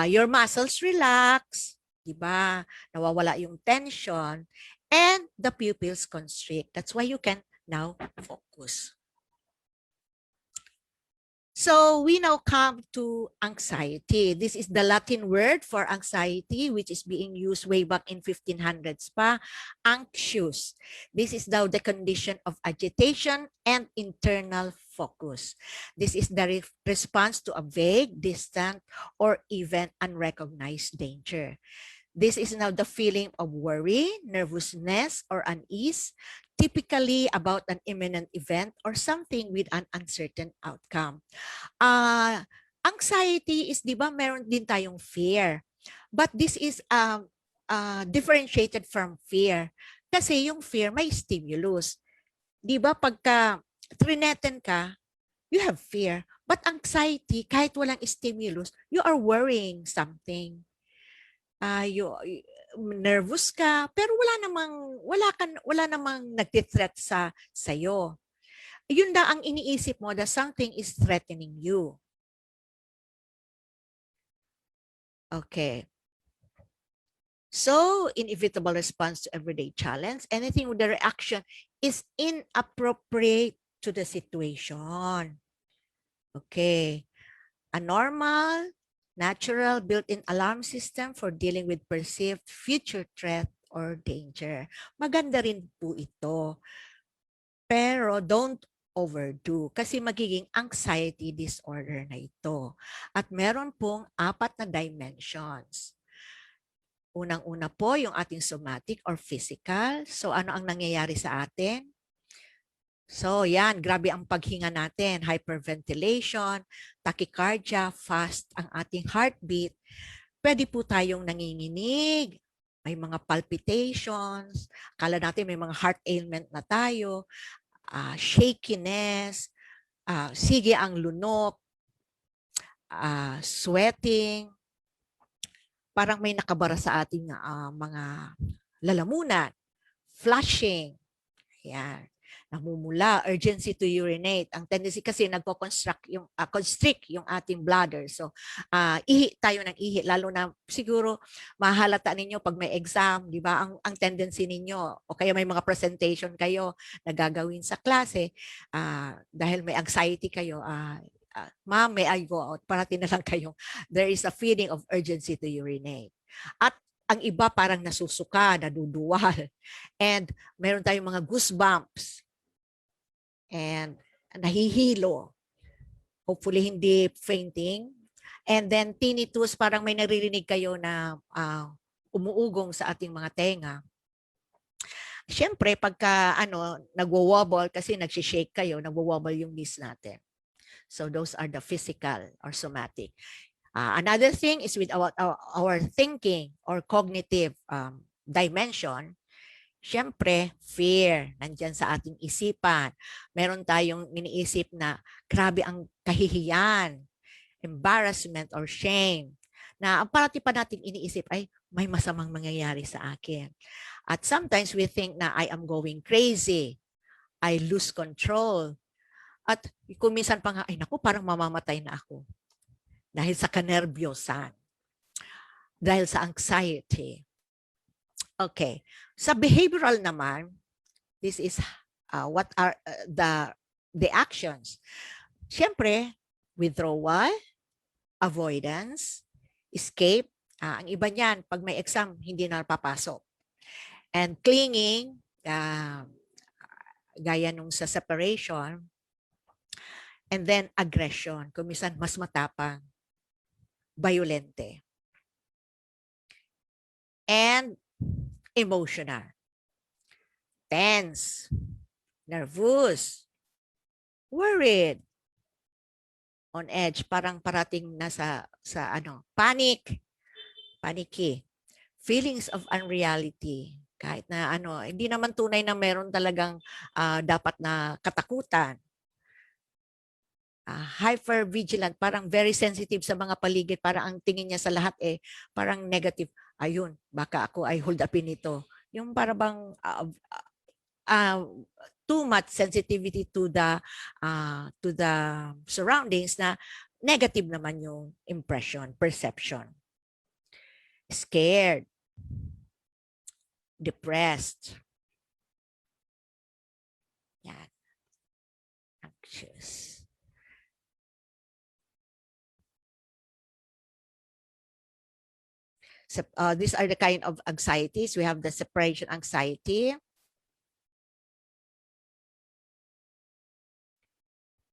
Your muscles relax, di ba? Nawawala yung tension, and the pupils constrict. That's why you can now focus. So we now come to anxiety. This is the Latin word for anxiety, which is being used way back in 1500s pa, anxious. This is now the condition of agitation and internal focus. This is the response to a vague, distant, or even unrecognized danger. This is now the feeling of worry, nervousness, or unease, typically about an imminent event or something with an uncertain outcome. Anxiety is, di ba, meron din tayong fear. But this is differentiated from fear. Kasi yung fear may stimulus. Di ba, pagka trineten ka, you have fear. But anxiety, kahit walang stimulus, you are worrying something. Nervous ka, pero wala namang nagti-threat sa sayo. Yun na ang iniisip mo that something is threatening you. Okay. So, inevitable response to everyday challenge, anything with the reaction is inappropriate to the situation. Okay. A normal, natural built-in alarm system for dealing with perceived future threat or danger. Maganda rin po ito. Pero don't overdo kasi magiging anxiety disorder na ito. At meron pong 4 na dimensions. Unang-una po yung ating somatic or physical. So ano ang nangyayari sa atin? So yan, grabe ang paghinga natin, hyperventilation, tachycardia, fast ang ating heartbeat. Pwede po tayong nanginginig, may mga palpitations, akala natin may mga heart ailment na tayo, shakiness, sige ang lunok, sweating, parang may nakabara sa ating mga lalamunan, flushing, yan. Namumula, urgency to urinate. Ang tendency kasi constrict yung ating bladder. So, ihi tayo ng ihi. Lalo na siguro mahalata ninyo pag may exam, di ba? Ang tendency ninyo, o kaya may mga presentation kayo na gagawin sa klase, dahil may anxiety kayo, ma'am, may I go out? Parating na lang kayo. There is a feeling of urgency to urinate. At ang iba parang nasusuka, naduduwal. And meron tayong mga goosebumps. And nahihilo. Hopefully hindi fainting. And then tinnitus, parang may naririnig kayo na umuugong sa ating mga tenga. Siyempre, pagka nagwo-wobble kasi nag-shake kayo, nagwo-wobble yung knees natin. So those are the physical or somatic. Another thing is with our thinking or cognitive dimension. Siyempre, fear, nandyan sa ating isipan. Meron tayong iniisip na grabe ang kahihiyan, embarrassment or shame, na ang parati pa nating iniisip ay may masamang mangyayari sa akin. At sometimes we think na I am going crazy, I lose control. At kung minsan pa nga, ay naku, parang mamamatay na ako. Dahil sa kanerbyosan, dahil sa anxiety. Okay. Sa behavioral naman, this is what are the the actions. Siyempre, withdrawal, avoidance, escape. Ang iba niyan, pag may exam, hindi na papasok. And clinging, gaya nung sa separation. And then aggression, kung minsan mas matapang, violente. And emotional. Tense, nervous, worried, on edge, parang parating na sa panic, panicky, feelings of unreality, kahit na hindi naman tunay na meron talagang dapat na katakutan. Hyper vigilant, parang very sensitive sa mga paligid, parang ang tingin niya sa lahat parang negative. Ayun, baka ako ay hold upin ito. Yung parang bang too much sensitivity to the surroundings na negative naman yung impression, perception. Scared, depressed. Yan. Anxious. So, these are the kind of anxieties. We have the separation anxiety,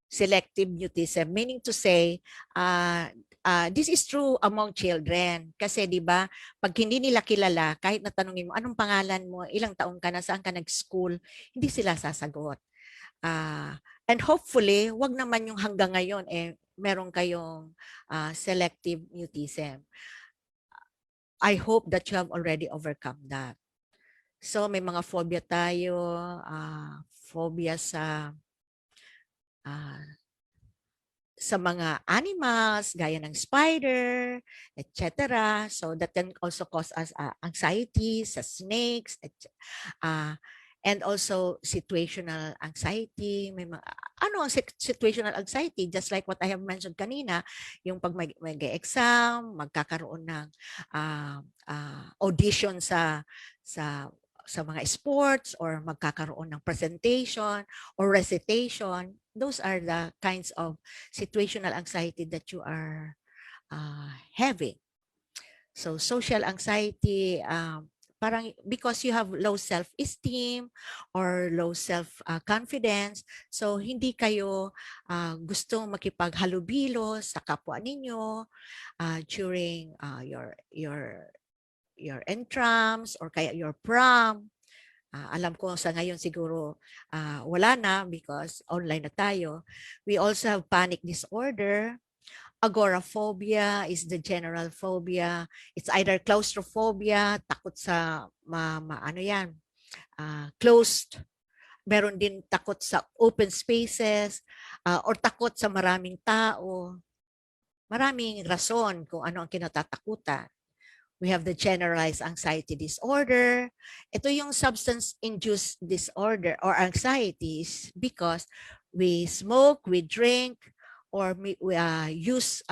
selective mutism, meaning to say, this is true among children. Kasi di ba, pag hindi nila kilala, kahit natanungin mo, anong pangalan mo, ilang taon ka na, saan ka nag-school, hindi sila sasagot. And hopefully, wag naman yung hanggang ngayon, meron kayong selective mutism. I hope that you have already overcome that. So may mga phobia tayo, phobia sa mga animals, gaya ng spider, etc. So that can also cause us anxiety sa snakes, and also situational anxiety. May mga, situational anxiety, just like what I have mentioned kanina, yung pag mag-exam, magkakaroon ng audition sa mga sports, or magkakaroon ng presentation or recitation. Those are the kinds of situational anxiety that you are having. So social anxiety, parang because you have low self-esteem or low self-confidence, so hindi kayo gustong makipaghalubilo sa kapwa ninyo during your entrams or kaya your prom. Alam ko sa ngayon siguro wala na because online na tayo. We also have panic disorder. Agoraphobia is the general phobia. It's either claustrophobia, takot sa closed. Meron din takot sa open spaces, or takot sa maraming tao. Maraming rason kung ano ang kinatatakutan. We have the generalized anxiety disorder. Ito yung substance-induced disorder or anxieties because we smoke, we drink, or we use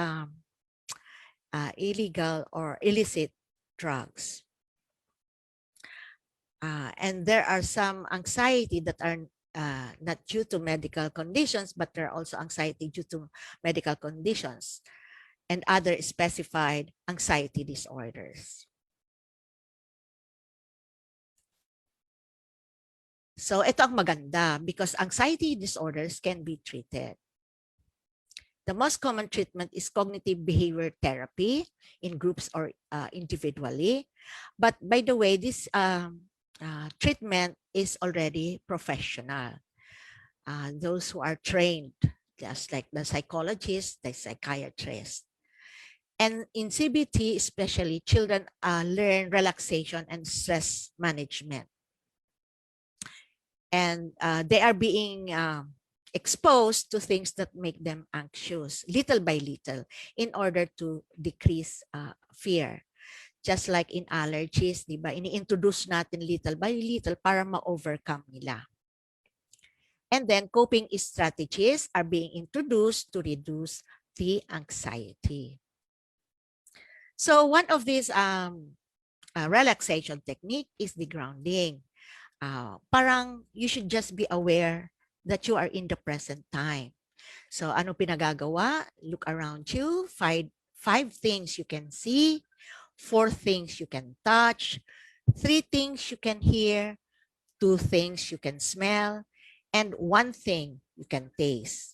illegal or illicit drugs. And there are some anxiety that are not due to medical conditions, but there are also anxiety due to medical conditions and other specified anxiety disorders. So ito ang maganda because anxiety disorders can be treated. The most common treatment is cognitive behavior therapy in groups or individually. But by the way, this treatment is already professional. Those who are trained, just like the psychologists, the psychiatrists. And in CBT, especially, children learn relaxation and stress management. And they are being exposed to things that make them anxious, little by little, in order to decrease fear. Just like in allergies, di ba? Ini-introduce natin little by little para ma-overcome nila. And then coping strategies are being introduced to reduce the anxiety. So one of these relaxation technique is the grounding. Parang you should just be aware that you are in the present time. So ano pinagagawa? Look around you. Five things you can see, 4 things you can touch, 3 things you can hear, 2 things you can smell, and 1 thing you can taste.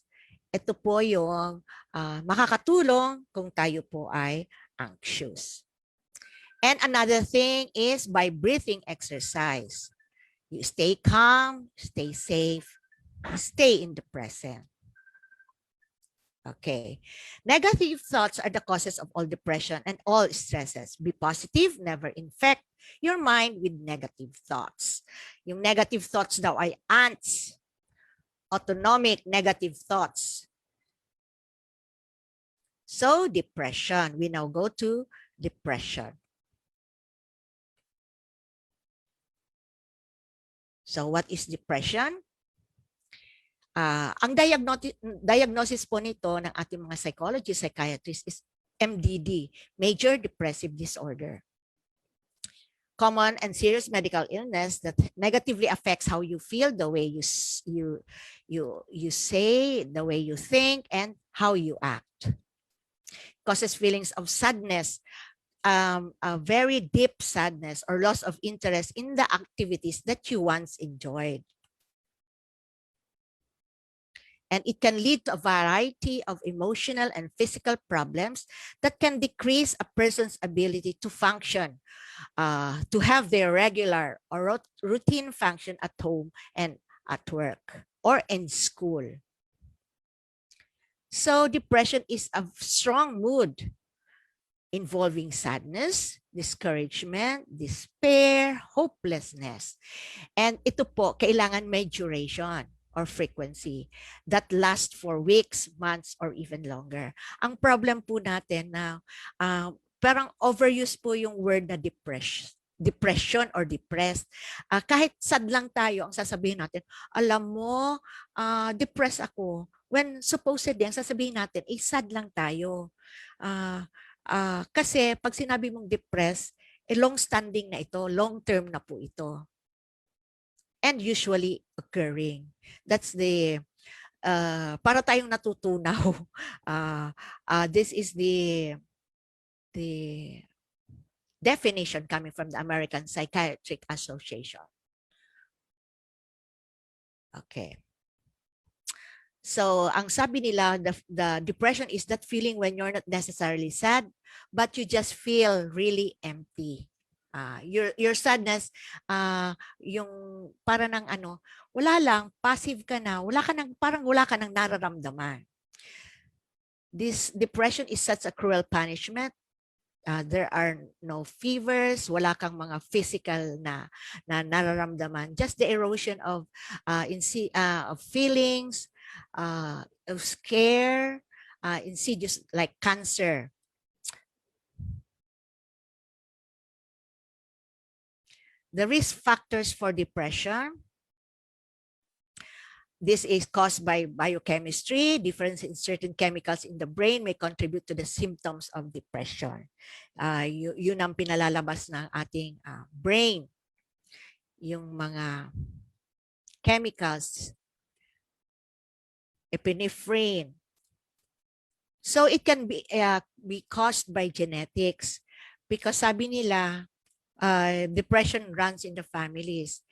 Ito po yung makakatulong kung tayo po ay anxious. And another thing is by breathing exercise. You stay calm, stay safe, stay in the present. Okay. Negative thoughts are the causes of all depression and all stresses. Be positive, never infect your mind with negative thoughts. Yung negative thoughts daw ay ants. Autonomic negative thoughts. So, depression. We now go to depression. So, what is depression? Ang diagnosis po nito ng ating mga psychologists, psychiatrists is MDD, Major Depressive Disorder. Common and serious medical illness that negatively affects how you feel, the way you say, the way you think, and how you act. Causes feelings of sadness, a very deep sadness or loss of interest in the activities that you once enjoyed. And it can lead to a variety of emotional and physical problems that can decrease a person's ability to function, to have their regular or routine function at home and at work or in school. So depression is a strong mood involving sadness, discouragement, despair, hopelessness. And ito po, kailangan may duration or frequency that lasts for weeks, months, or even longer. Ang problem po natin na parang overuse po yung word na depression or depressed. Kahit sad lang tayo, ang sasabihin natin, alam mo, depressed ako. When supposedly, ang sasabihin natin, sad lang tayo. Kasi pag sinabi mong depressed, long-standing na ito, long-term na po ito. And usually occurring. That's the, para tayong natutunaw. This is the definition coming from the American Psychiatric Association. Okay. So, ang sabi nila, the depression is that feeling when you're not necessarily sad, but you just feel really empty. Your sadness, yung para ng wala lang, passive ka na, parang wala ka nang nararamdaman. This depression is such a cruel punishment. There are no fevers, wala kang mga physical na nararamdaman. Just the erosion of feelings, of scare, insidious like cancer. The risk factors for depression. This is caused by biochemistry. Difference in certain chemicals in the brain may contribute to the symptoms of depression. Yun ang pinalalabas ng ating brain. Yung mga chemicals, epinephrine. So it can be caused by genetics because sabi nila, depression runs in the families.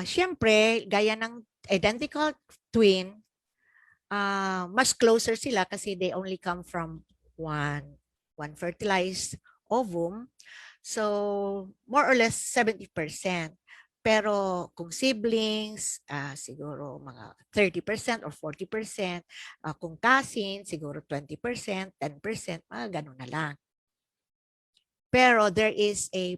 Siyempre, gaya ng identical twin, mas closer sila kasi they only come from one fertilized ovum. So, more or less 70%. Pero kung siblings, siguro mga 30% or 40%. Kung cousin, siguro 20%, 10%, mga ganun na lang. Pero there is a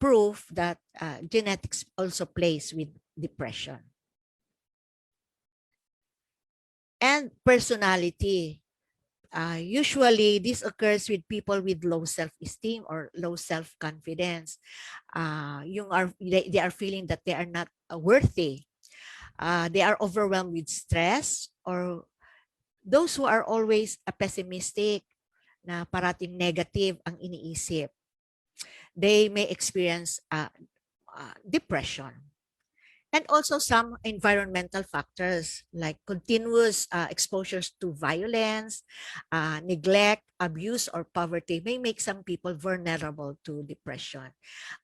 proof that genetics also plays with depression. And personality. Usually, this occurs with people with low self-esteem or low self-confidence. They are feeling that they are not worthy. They are overwhelmed with stress, or those who are always pessimistic, na parating negative ang iniisip. They may experience depression. And also some environmental factors like continuous exposures to violence, neglect, abuse, or poverty may make some people vulnerable to depression.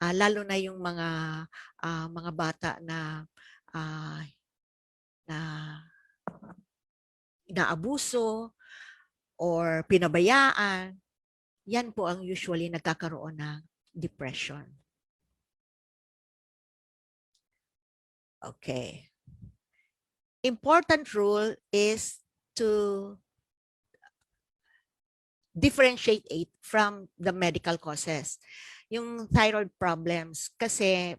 Lalo na yung mga bata na na inaabuso or pinabayaan, yan po ang usually nagkakaroon ng depression. Okay. Important rule is to differentiate it from the medical causes. Yung thyroid problems, kasi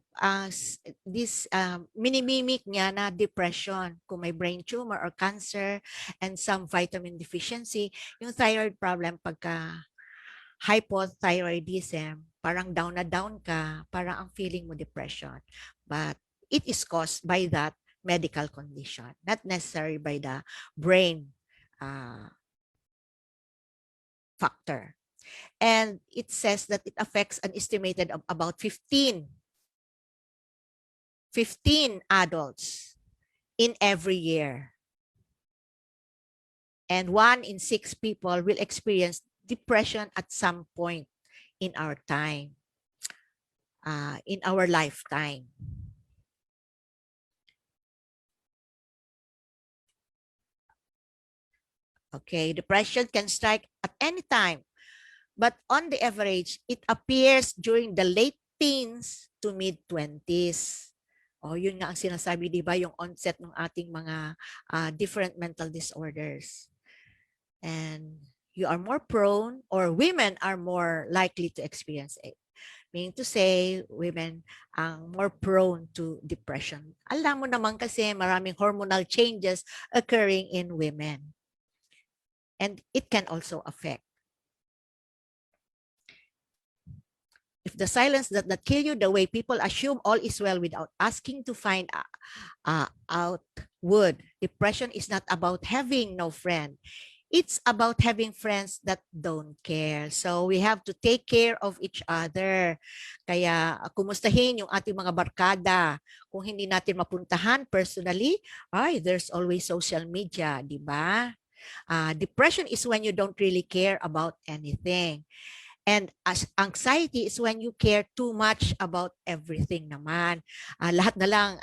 minimimic niya na depression, kung may brain tumor or cancer and some vitamin deficiency, yung thyroid problem pagka hypothyroidism, parang down na down ka, parang ang feeling mo depression. But it is caused by that medical condition, not necessarily by the brain factor. And it says that it affects an estimated of about 15 adults in every year. And 1 in 6 people will experience depression at some point in our time, in our lifetime. Okay, depression can strike at any time, but on the average, it appears during the late teens to mid-20s. O, yun nga ang sinasabi, di ba, yung onset ng ating mga different mental disorders. And you are more prone, or women are more likely to experience it. Meaning to say, women ang more prone to depression. Alam mo naman kasi maraming hormonal changes occurring in women. And it can also affect. If the silence does not kill you the way people assume all is well without asking to find out would, depression is not about having no friend. It's about having friends that don't care. So we have to take care of each other. Kaya kumustahin yung ating mga barkada. Kung hindi natin mapuntahan personally, there's always social media, di ba? Depression is when you don't really care about anything. And as anxiety is when you care too much about everything naman. Lahat na lang,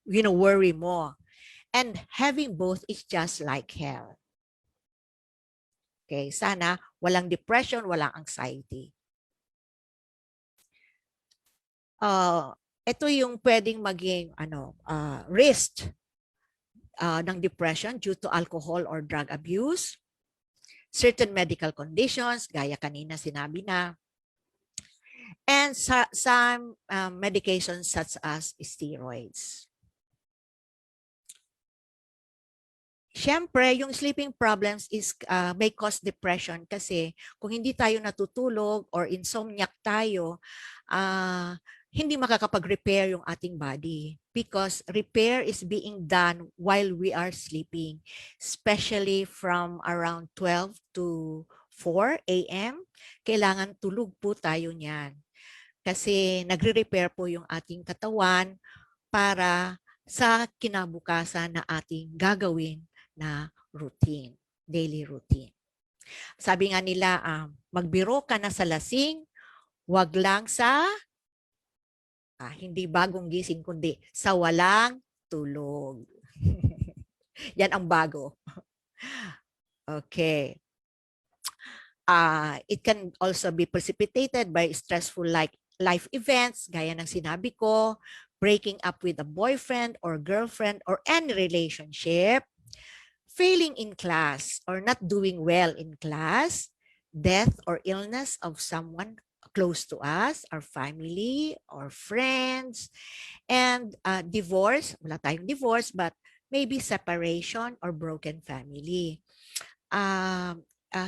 worry mo. And having both is just like hell. Okay, sana walang depression, walang anxiety. Ito yung pwedeng maging risk ng depression due to alcohol or drug abuse, certain medical conditions, gaya kanina sinabi na, and some medications such as steroids. Siyempre, yung sleeping problems may cause depression kasi kung hindi tayo natutulog or insomniac tayo, hindi makakapag-repair yung ating body because repair is being done while we are sleeping, especially from around 12 to 4 a.m. Kailangan tulog po tayo niyan kasi nagre-repair po yung ating katawan para sa kinabukasan na ating gagawin na routine, daily routine. Sabi nga nila, magbiro ka na sa lasing, wag lang sa hindi bagong gising, kundi sa walang tulog. Yan ang bago. Okay. It can also be precipitated by stressful life events, gaya ng sinabi ko, breaking up with a boyfriend or girlfriend or any relationship, failing in class or not doing well in class, death or illness of someone close to us, our family or friends, and divorce, wala tayong divorce, but maybe separation or broken family.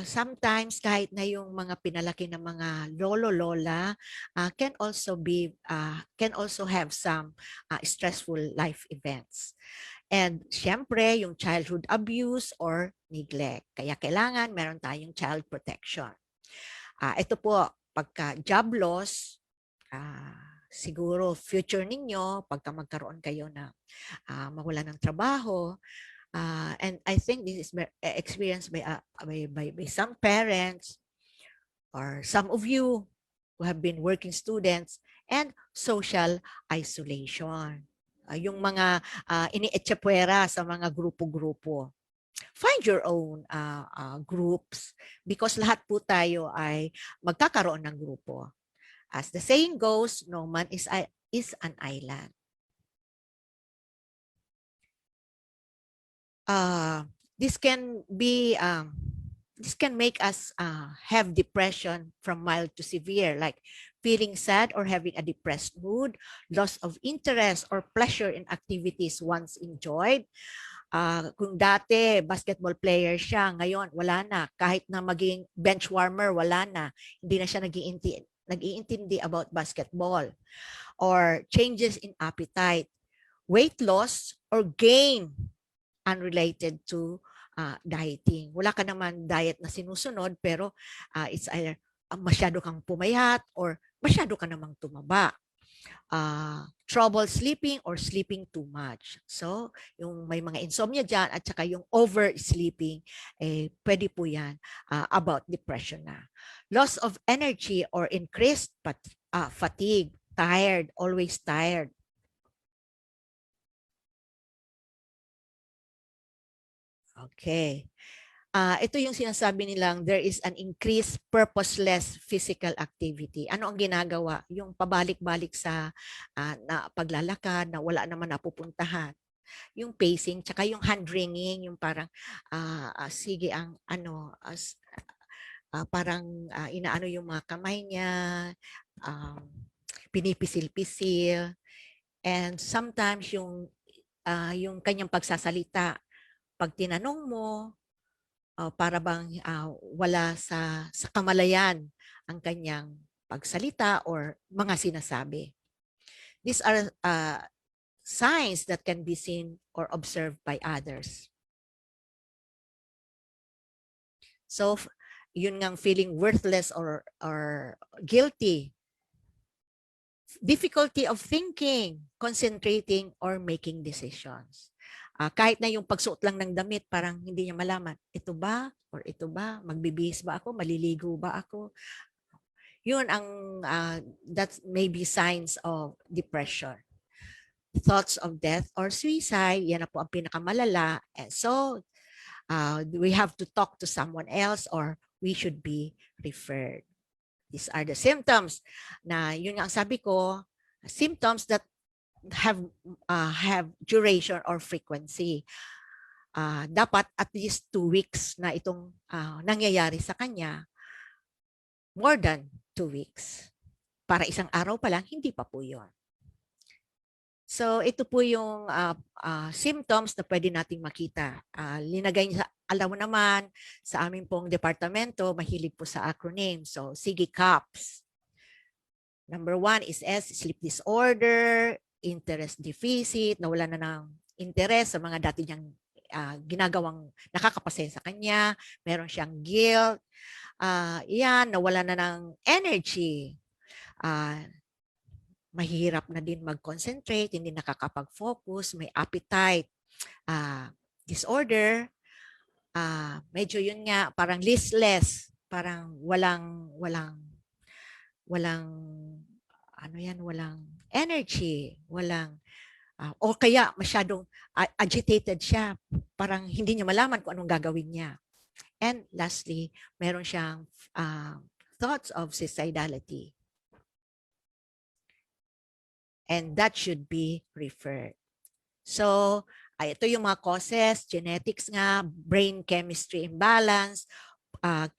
Sometimes kahit na yung mga pinalaki ng mga lolo-lola can also have some stressful life events. And siyempre, yung childhood abuse or neglect. Kaya kailangan meron tayong child protection. Ito po, pagka job loss, siguro future ninyo, pagka magkaroon kayo na mawala ng trabaho. And I think this is experienced by some parents or some of you who have been working students, and social isolation. Yung mga ini-echapwera sa mga grupo-grupo. Find your own groups because lahat po tayo ay magkakaroon ng grupo. As the saying goes, no man is an island. This can make us have depression from mild to severe, like feeling sad or having a depressed mood, loss of interest or pleasure in activities once enjoyed. Kung dati basketball player siya, ngayon wala na. Kahit na maging bench warmer, wala na. Hindi na siya nag-iintindi about basketball. Or changes in appetite, weight loss or gain unrelated to dieting. Wala ka naman diet na sinusunod, pero it's either masyado kang pumayat or masyado ka namang tumaba. Trouble sleeping or sleeping too much. So, yung may mga insomnia dyan at saka yung oversleeping, pwede po yan about depression na. Loss of energy or increased fatigue, tired, always tired. Okay. Ito yung sinasabi nilang there is an increased purposeless physical activity. Ano ang ginagawa? Yung pabalik-balik sa na paglalakad na wala naman napupuntahan. Yung pacing, tsaka yung hand wringing, yung parang sige ang ano, parang inaano yung mga kamay niya, pinipisil-pisil, and sometimes yung kanyang pagsasalita, pag tinanong mo, para bang wala sa kamalayan ang kanyang pagsalita or mga sinasabi. These are signs that can be seen or observed by others. So, yun ngang feeling worthless or guilty. Difficulty of thinking, concentrating, or making decisions. Kahit na yung pagsuot lang ng damit, parang hindi niya malaman, ito ba or ito ba? Magbibihis ba ako? Maliligo ba ako? Yun ang, that may be signs of depression. Thoughts of death or suicide, yan na po ang pinakamalala. And so, we have to talk to someone else or we should be referred. These are the symptoms na yun ang sabi ko, symptoms that have duration or frequency. Dapat at least 2 weeks na itong nangyayari sa kanya. More than 2 weeks. Para isang araw pa lang, hindi pa po yun. So ito po yung symptoms na pwede nating makita. Linagay niya, alam mo naman, sa aming pong departamento, mahilig po sa acronym. So sige, CAPS. Number 1 is S, sleep disorder, interest deficit, nawala na ng interest sa mga dati niyang ginagawang nakakapasaya sa kanya, meron siyang guilt, yan, nawala na ng energy, mahirap na din mag-concentrate, hindi nakakapag-focus, may appetite disorder, medyo yun nga, parang listless, parang walang ano yan, walang energy, walang o kaya masyadong agitated siya, parang hindi niya malaman kung anong gagawin niya. And lastly, meron siyang thoughts of suicidality. And that should be referred. So, ito yung mga causes, genetics nga, brain chemistry imbalance,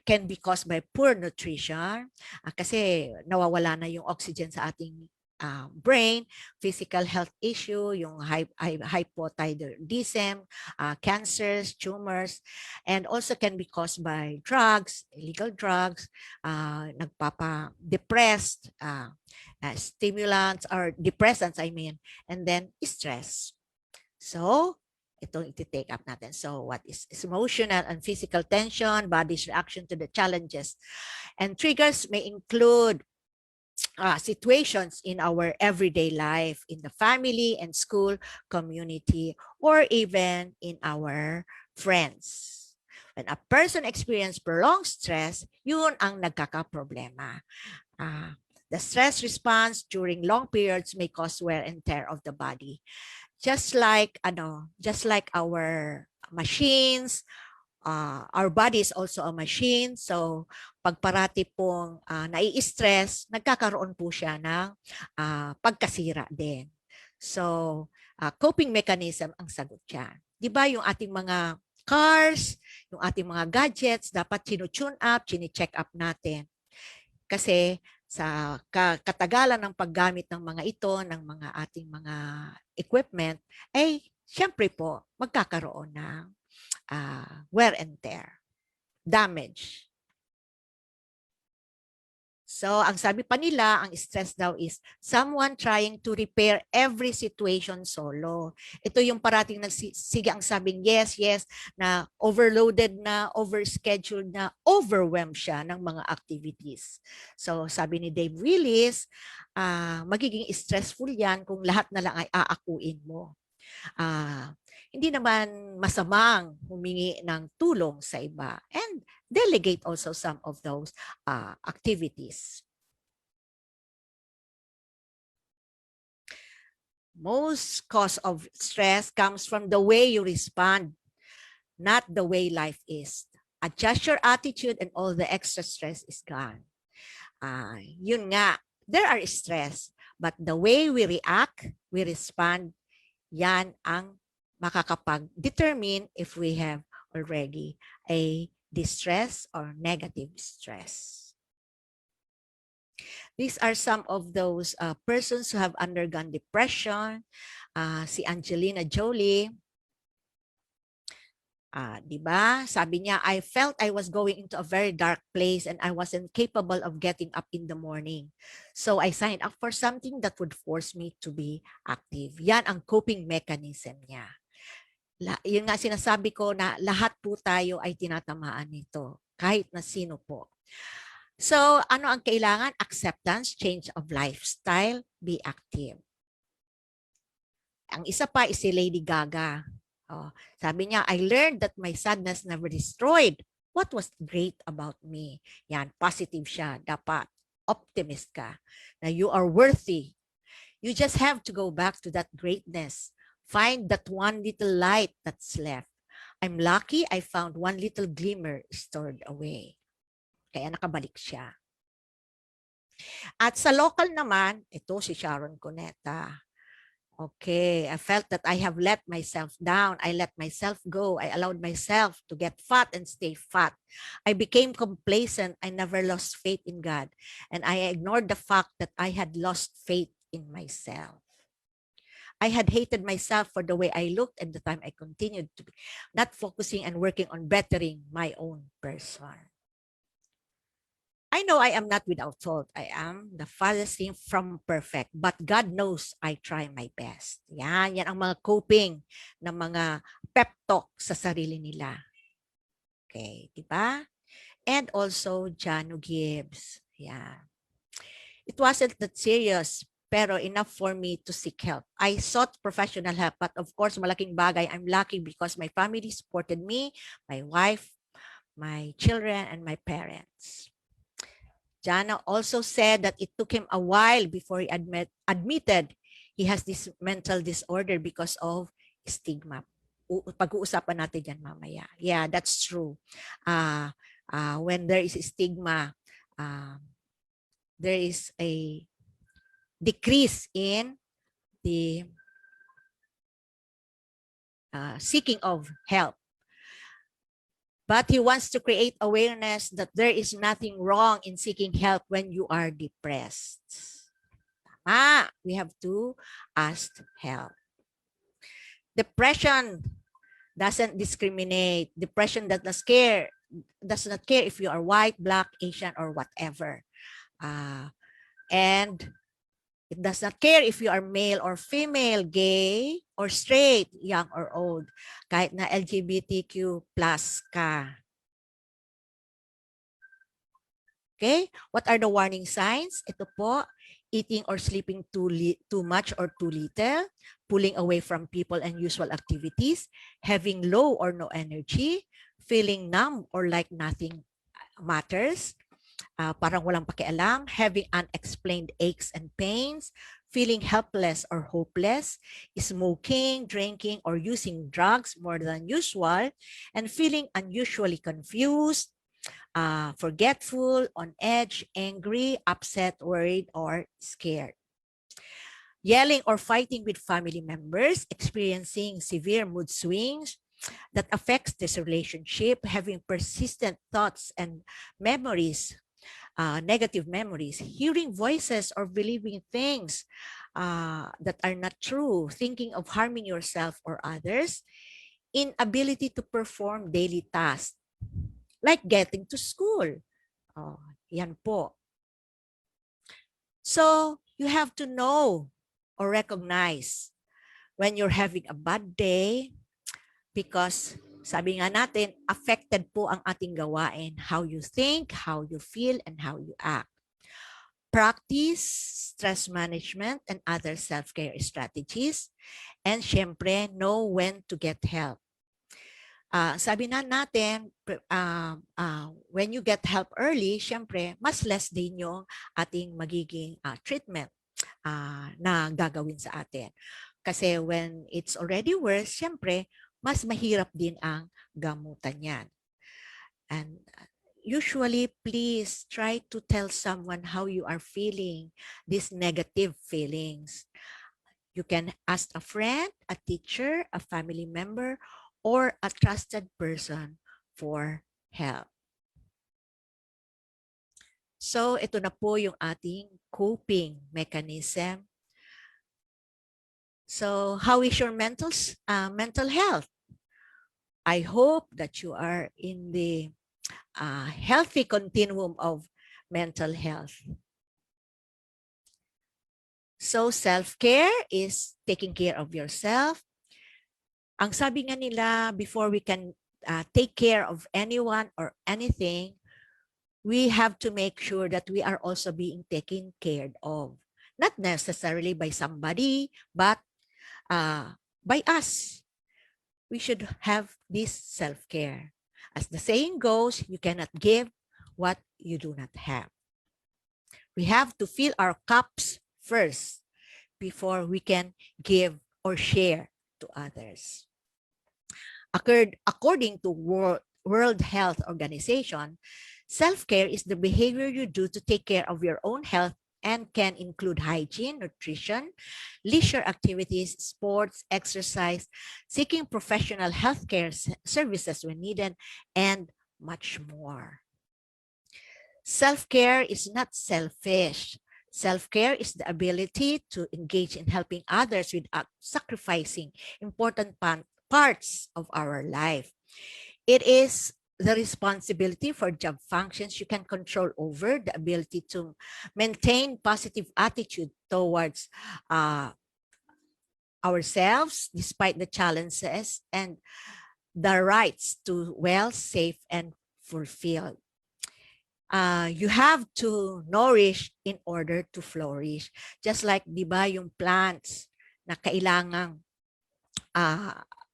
can be caused by poor nutrition kasi nawawala na yung oxygen sa ating brain, physical health issue, yung hypothyroidism, cancers, tumors, and also can be caused by drugs, illegal drugs, nagpapa-depressed, stimulants or depressants, I mean, and then stress. So, itong iti-take up natin. So, what is emotional and physical tension, body's reaction to the challenges. And triggers may include situations in our everyday life, in the family and school, community, or even in our friends. When a person experiences prolonged stress, yun ang nagkakaproblema. The stress response during long periods may cause wear and tear of the body. Just like our machines, our body is also a machine. So pag parati pong nai-stress, nagkakaroon po siya ng pagkasira din. So coping mechanism ang sagot dyan. Di ba yung ating mga cars, yung ating mga gadgets, dapat tune up, check up natin. Kasi sa katagalan ng paggamit ng mga ito, ng mga ating mga equipment, ay syempre po magkakaroon ng wear and tear, damage. So, ang sabi pa nila, ang stress daw is someone trying to repair every situation solo. Ito yung parating nagsige ang sabing yes, na overloaded na, overscheduled na, overwhelmed siya ng mga activities. So, sabi ni Dave Willis, magiging stressful yan kung lahat na lang ay aakuin mo. Hindi naman masamang humingi ng tulong sa iba and delegate also some of those activities. Most cause of stress comes from the way you respond, not the way life is. Adjust your attitude and all the extra stress is gone. Yun nga, there are stress, but the way we react, we respond, yan ang makakapag-determine if we have already a distress or negative stress. These are some of those persons who have undergone depression. Si Angelina Jolie, diba? Sabi niya, I felt I was going into a very dark place and I wasn't capable of getting up in the morning. So I signed up for something that would force me to be active. Yan ang coping mechanism niya. Yun nga sinasabi ko na lahat po tayo ay tinatamaan nito, kahit na sino po. So, ano ang kailangan? Acceptance, change of lifestyle, be active. Ang isa pa is si Lady Gaga. Sabi niya, I learned that my sadness never destroyed what was great about me. Yan, positive siya. Dapat optimist ka na you are worthy. You just have to go back to that greatness. Find that one little light that's left. I'm lucky I found one little glimmer stored away. Kaya nakabalik siya. At sa local naman, ito si Sharon Cuneta. Okay, I felt that I have let myself down. I let myself go. I allowed myself to get fat and stay fat. I became complacent. I never lost faith in God. And I ignored the fact that I had lost faith in myself. I had hated myself for the way I looked and the time I continued to be not focusing and working on bettering my own person. I know I am not without fault. I am the farthest thing from perfect. But God knows I try my best. Yan ang mga coping ng mga pep talk sa sarili nila. Okay, di ba? And also, Jano Gibbs. Yan. It wasn't that serious, pero enough for me to seek help. I sought professional help, but of course, malaking bagay. I'm lucky because my family supported me, my wife, my children, and my parents. Jana also said that it took him a while before he admitted he has this mental disorder because of stigma. Pag-uusapan natin yan mamaya. Yeah, that's true. When there is stigma, there is a decrease in the seeking of help. But he wants to create awareness that there is nothing wrong in seeking help when you are depressed. We have to ask help. Depression doesn't discriminate. Depression does not care if you are white, black, Asian, or whatever. And it does not care if you are male or female, gay or straight, young or old, kahit na LGBTQ plus ka. Okay? What are the warning signs? Ito po, eating or sleeping too much or too little, pulling away from people and usual activities, having low or no energy, feeling numb or like nothing matters, parang walang pakialam, having unexplained aches and pains, feeling helpless or hopeless, smoking, drinking, or using drugs more than usual, and feeling unusually confused, forgetful, on edge, angry, upset, worried, or scared. Yelling or fighting with family members, experiencing severe mood swings that affects this relationship, having persistent thoughts and memories, negative memories, hearing voices or believing things that are not true, thinking of harming yourself or others, inability to perform daily tasks, like getting to school. Oh, yan po. So, you have to know or recognize when you're having a bad day because sabi nga natin, affected po ang ating gawain. How you think, how you feel, and how you act. Practice stress management and other self-care strategies. And syempre, know when to get help. Sabi na natin, when you get help early, syempre, mas less din yung ating magiging treatment na gagawin sa atin. Kasi when it's already worse, syempre, mas mahirap din ang gamutan yan. And usually, please try to tell someone how you are feeling, these negative feelings. You can ask a friend, a teacher, a family member, or a trusted person for help. So, ito na po yung ating coping mechanism. So, how is your mental health? I hope that you are in the healthy continuum of mental health. So, self-care is taking care of yourself. Ang sabi nga nila, before we can take care of anyone or anything, we have to make sure that we are also being taken care of. Not necessarily by somebody, but by us. We should have this self-care. As the saying goes, you cannot give what you do not have. We have to fill our cups first before we can give or share to others. According to World Health Organization, self-care is the behavior you do to take care of your own health and can include hygiene, nutrition, leisure activities, sports, exercise, seeking professional healthcare services when needed, and much more. Self-care is not selfish. Self-care is the ability to engage in helping others without sacrificing important parts of our life. It is the responsibility for job functions you can control over, the ability to maintain positive attitude towards ourselves despite the challenges, and the rights to well, safe, and fulfilled. You have to nourish in order to flourish. Just like, di ba, yung plants na kailangang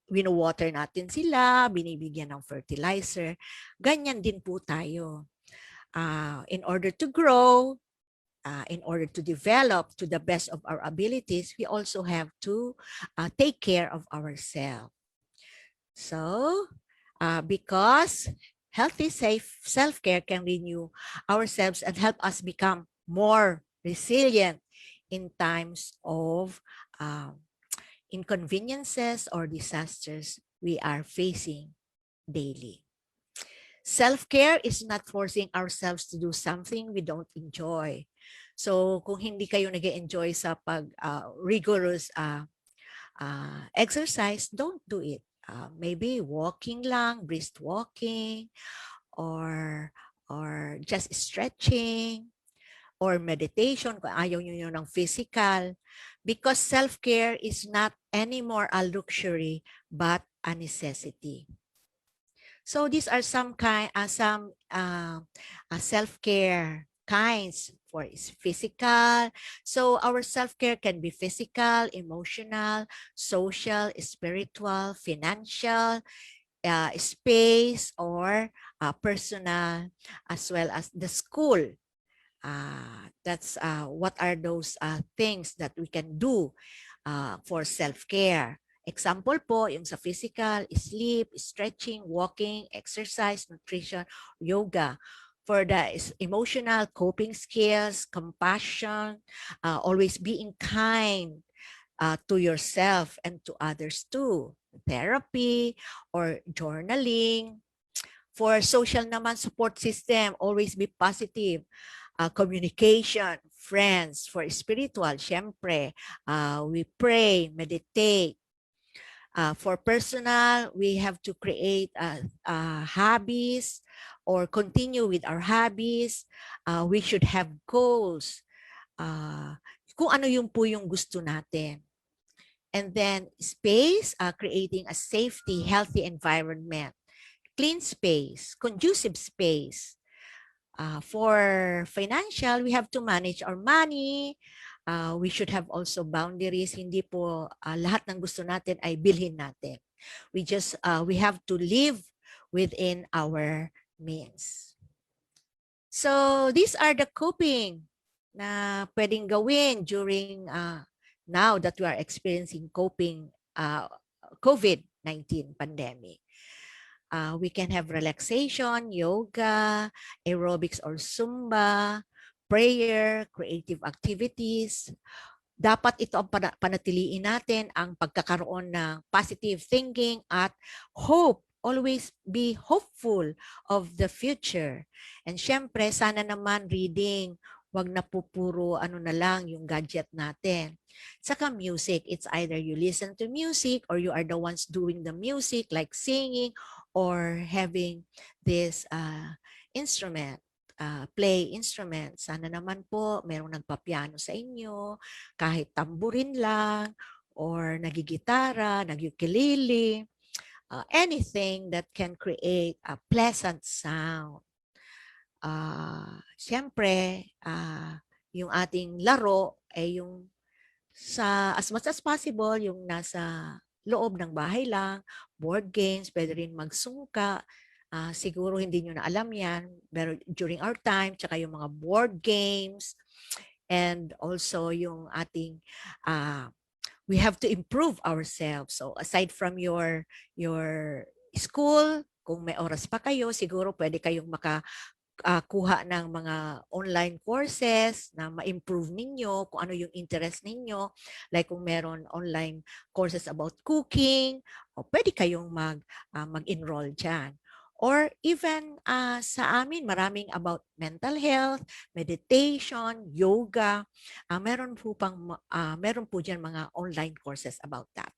wino-water natin sila, binibigyan ng fertilizer. Ganyan din po tayo. In order to grow, in order to develop to the best of our abilities, we also have to take care of ourselves. So, because healthy, safe self-care can renew ourselves and help us become more resilient in times of inconveniences or disasters we are facing daily. Self-care is not forcing ourselves to do something we don't enjoy. So, kung hindi kayo nag-enjoy sa rigorous exercise, don't do it. Maybe walking lang, brisk walking, or just stretching, or meditation kung ayaw nyo ng physical. Because self-care is not anymore a luxury, but a necessity. So these are some self-care kinds. For is physical. So our self-care can be physical, emotional, social, spiritual, financial, space, or personal, as well as the school. That's what are those things that we can do for self-care. Example po, yung sa physical, sleep, stretching, walking, exercise, nutrition, yoga. For the emotional, coping skills, compassion, always being kind to yourself and to others too. Therapy or journaling. For social naman, support system, always be positive. Communication, friends. For spiritual, syempre, we pray, meditate. For personal, we have to create hobbies or continue with our hobbies. We should have goals. Kung ano yung po yung gusto natin. And then space, creating a safety, healthy environment. Clean space, conducive space. For financial, we have to manage our money. We should have also boundaries. Hindi po lahat ng gusto natin ay bilhin natin. We have to live within our means. So these are the coping na pwedeng gawin during now that we are experiencing COVID-19 pandemic. We can have relaxation, yoga, aerobics or Zumba, prayer, creative activities. Dapat ito ang panatiliin natin ang pagkakaroon ng positive thinking at hope. Always be hopeful of the future. And syempre, sana naman reading, wag na po puro ano na lang yung gadget natin. Saka music, it's either you listen to music or you are the ones doing the music like singing or having this instrument, play instrument. Sana naman po merong nagpapiano sa inyo, kahit tamburin lang or nagigitara, nagyukulele, anything that can create a pleasant sound. Siyempre, yung ating laro ay yung sa as much as possible yung nasa loob ng bahay lang, board games, pwede rin magsungka. Siguro hindi nyo na alam yan, pero during our time, tsaka yung mga board games, and also yung ating we have to improve ourselves. So aside from your school, kung may oras pa kayo, siguro pwede kayong kuha ng mga online courses na ma-improve ninyo kung ano yung interest ninyo. Like kung meron online courses about cooking, o pwede kayong mag-enroll dyan. Or even sa amin, maraming about mental health, meditation, yoga. Meron po dyan mga online courses about that.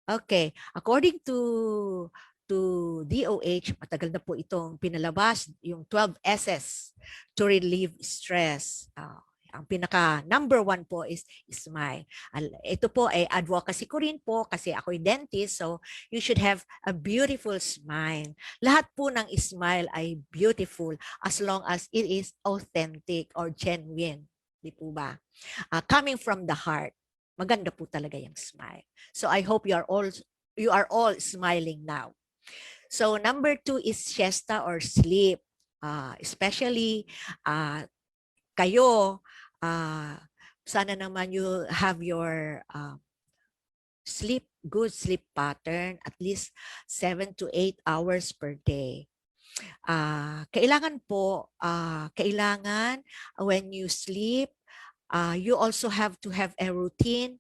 Okay, according to DOH, matagal na po itong pinalabas, yung 12 S's to relieve stress. Ang pinaka number 1 po is smile. Ito po ay advocacy ko rin po kasi ako'y dentist, so you should have a beautiful smile. Lahat po ng smile ay beautiful as long as it is authentic or genuine. Di po ba? Coming from the heart. Maganda po talaga yung smile. So I hope you are all smiling now. So number 2 is siesta or sleep. Especially kayo, sana naman you have your good sleep pattern, at least 7 to 8 hours per day. Kailangan when you sleep, you also have to have a routine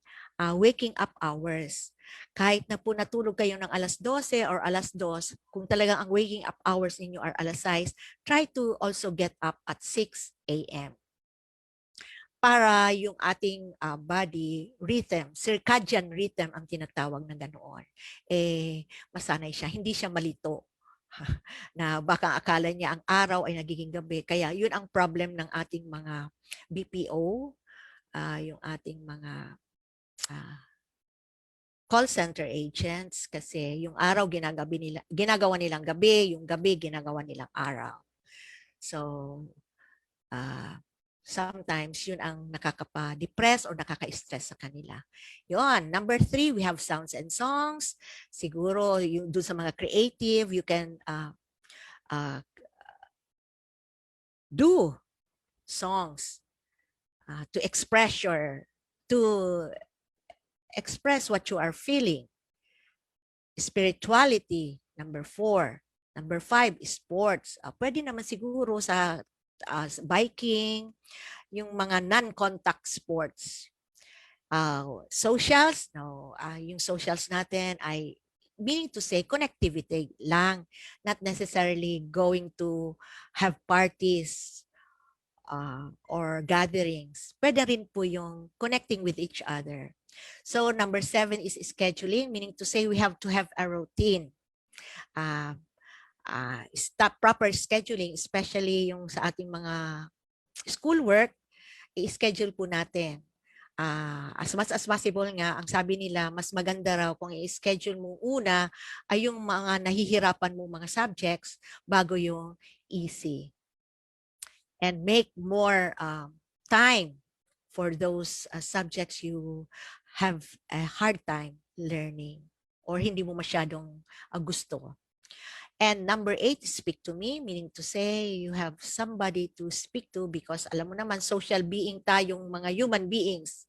waking up hours. Kahit na po natulog kayo ng alas 12 or alas 2, kung talagang ang waking up hours ninyo are alas 6, try to also get up at 6 a.m. Para yung ating body rhythm, circadian rhythm ang tinatawag na ganoon, masanay siya, hindi siya malito. Na baka akala niya ang araw ay nagiging gabi. Kaya yun ang problem ng ating mga BPO, yung ating mga call center agents, kasi yung araw ginagawa nilang gabi, yung gabi ginagawa nilang araw. So sometimes yun ang nakakapa-depress or nakaka-stress sa kanila. Yun. Number 3, we have sounds and songs. Siguro yung dun sa mga creative, you can do songs to express what you are feeling. Spirituality, number 4. Number 5, sports. Pwede naman siguro sa biking, yung mga non-contact sports. Socials, no, yung socials natin ay meaning to say connectivity lang, not necessarily going to have parties or gatherings. Pwede rin po yung connecting with each other. So number 7 is scheduling, meaning to say we have to have a routine. Stop proper scheduling, especially yung sa ating mga schoolwork, i-schedule po natin. As much as possible nga, ang sabi nila, mas maganda raw kung i-schedule mo una ay yung mga nahihirapan mo mga subjects bago yung easy. And make more time for those subjects you have a hard time learning or hindi mo masyadong gusto. And number 8, speak to me, meaning to say you have somebody to speak to because alam mo naman, social being tayong mga human beings.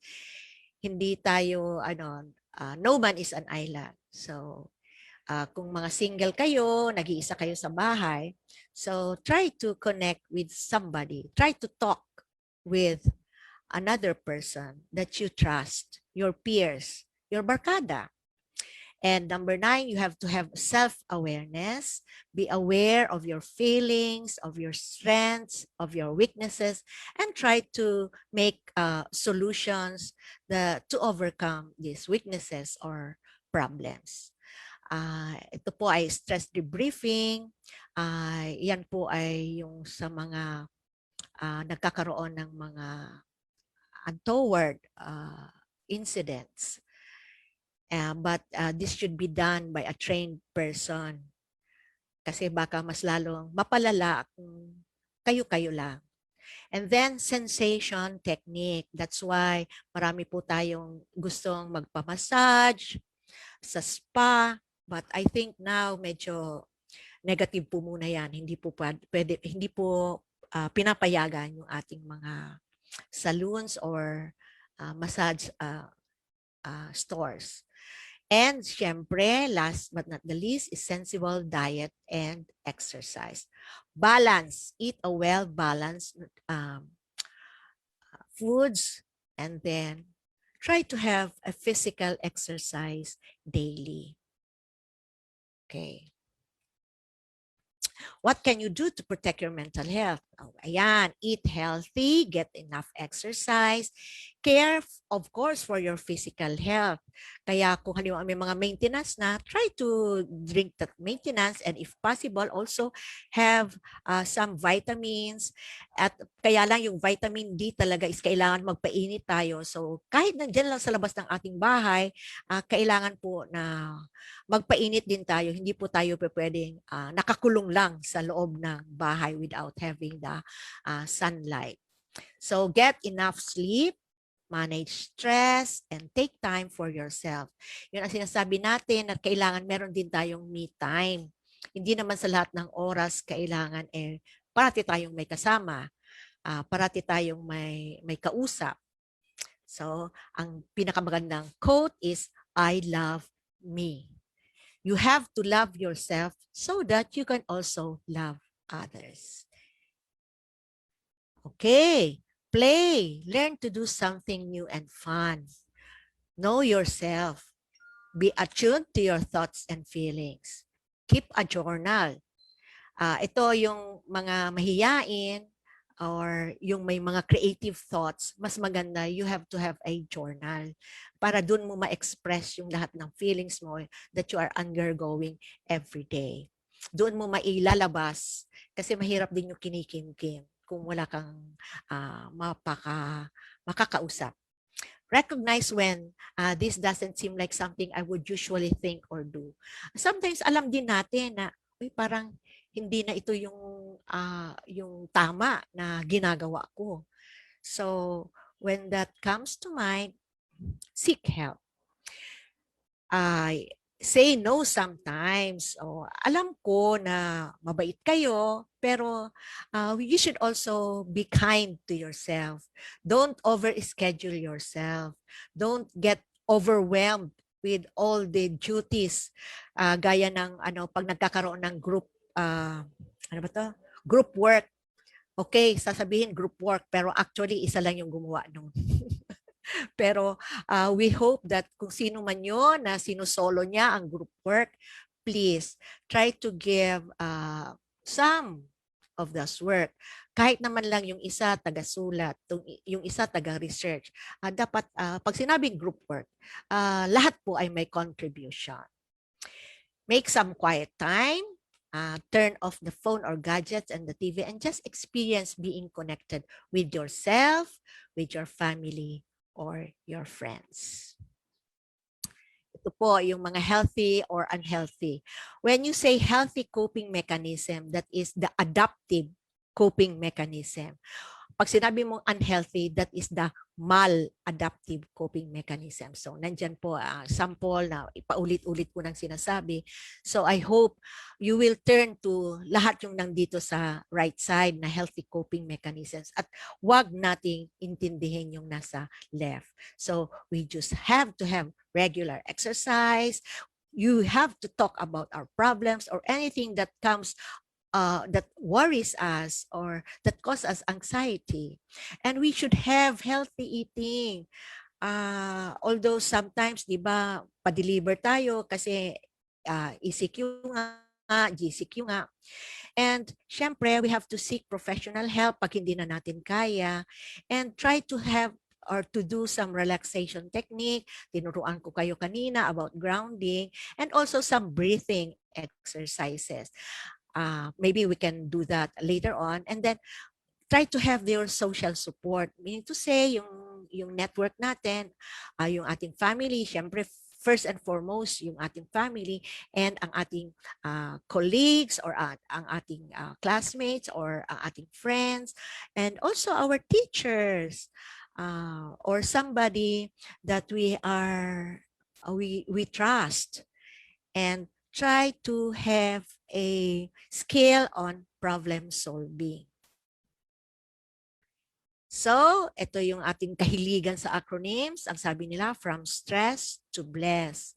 Hindi tayo, no man is an island. So, kung mga single kayo, nag-iisa kayo sa bahay, so try to connect with somebody. Try to talk with another person that you trust, your peers, your barkada. And number 9, you have to have self-awareness. Be aware of your feelings, of your strengths, of your weaknesses, and try to make solutions to overcome these weaknesses or problems. Ito po ay stress debriefing. Yan po ay yung sa mga nagkakaroon ng mga untoward incidents. But this should be done by a trained person. Kasi baka mas lalong mapalala kung kayo-kayo lang. And then sensation technique. That's why marami po tayong gustong magpamassage sa spa. But I think now medyo negative po muna yan. Hindi po pinapayagan yung ating mga saloons or massage stores. And syempre, last but not the least, is sensible diet and exercise. Balance. Eat a well-balanced foods and then try to have a physical exercise daily. Okay. What can you do to protect your mental health? Ayan, eat healthy, get enough exercise, care, of course, for your physical health. Kaya kung halimbawa may mga maintenance na, try to drink that maintenance and if possible, also have some vitamins. At kaya lang yung vitamin D talaga is kailangan magpainit tayo. So kahit nandiyan lang sa labas ng ating bahay, kailangan po na magpainit din tayo. Hindi po tayo pwedeng nakakulong lang sa loob ng bahay without having the sunlight. So get enough sleep, manage stress, and take time for yourself. Yun ang sinasabi natin na kailangan meron din tayong me time. Hindi naman sa lahat ng oras kailangan parati tayong may kasama, parati tayong may kausap. So, ang pinakamagandang quote is, I love me. You have to love yourself so that you can also love others. Okay, play. Learn to do something new and fun. Know yourself. Be attuned to your thoughts and feelings. Keep a journal. Ito yung mga mahiyain or yung may mga creative thoughts, mas maganda you have to have a journal para dun mo ma-express yung lahat ng feelings mo that you are undergoing every day. Doon mo mailalabas kasi mahirap din yung kinikimkim kung wala kang makakausap. Recognize when this doesn't seem like something I would usually think or do. Sometimes alam din natin na parang hindi na ito yung tama na ginagawa ko. So, when that comes to mind, seek help. Say no sometimes. Alam ko na mabait kayo, pero you should also be kind to yourself. Don't overschedule yourself. Don't get overwhelmed with all the duties. Gaya ng pag nagkakaroon ng group, ano ba to? Group work. Okay, sasabihin group work, pero actually isa lang yung gumawa nung pero we hope that kung sino man yun na sinusolo niya ang group work, please try to give some of this work. Kahit naman lang yung isa taga-sulat, yung isa taga-research. Dapat pag sinabing group work, lahat po ay may contribution. Make some quiet time. Turn off the phone or gadgets and the TV and just experience being connected with yourself, with your family, or your friends. Ito po yung mga healthy or unhealthy. When you say healthy coping mechanism, that is the adaptive coping mechanism. Pag sinabi mong unhealthy, that is the maladaptive coping mechanism. So, nandyan po sample na ipaulit-ulit ko nang sinasabi. So, I hope you will turn to lahat yung nandito sa right side na healthy coping mechanisms at wag nating intindihin yung nasa left. So, we just have to have regular exercise. You have to talk about our problems or anything that comes that worries us or that causes us anxiety. And we should have healthy eating. Although sometimes, di ba, pa-deliver tayo kasi ECQ nga, GCQ nga. And syempre, we have to seek professional help pag hindi na natin kaya. And try to have or to do some relaxation technique. Tinuruan ko kayo kanina about grounding and also some breathing exercises. Maybe we can do that later on. And then try to have their social support. Meaning to say, yung network natin, yung ating family, syempre first and foremost, yung ating family and ang ating colleagues or ang ating classmates or ang ating friends and also our teachers or somebody that we trust, and try to have a skill on problem solving. So, ito yung ating kahiligan sa acronyms. Ang sabi nila, from stress to bless.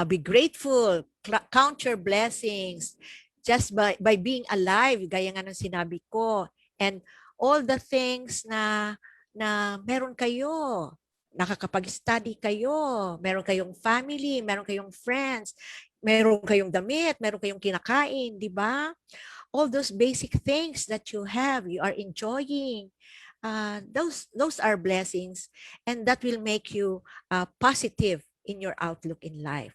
Be grateful, count your blessings. Just by being alive, gaya nga ng sinabi ko. And all the things na meron kayo. Nakakapag-study kayo, meron kayong family, meron kayong friends, meron kayong damit, meron kayong kinakain, di ba? All those basic things that you have, you are enjoying. Those are blessings, and that will make you positive in your outlook in life.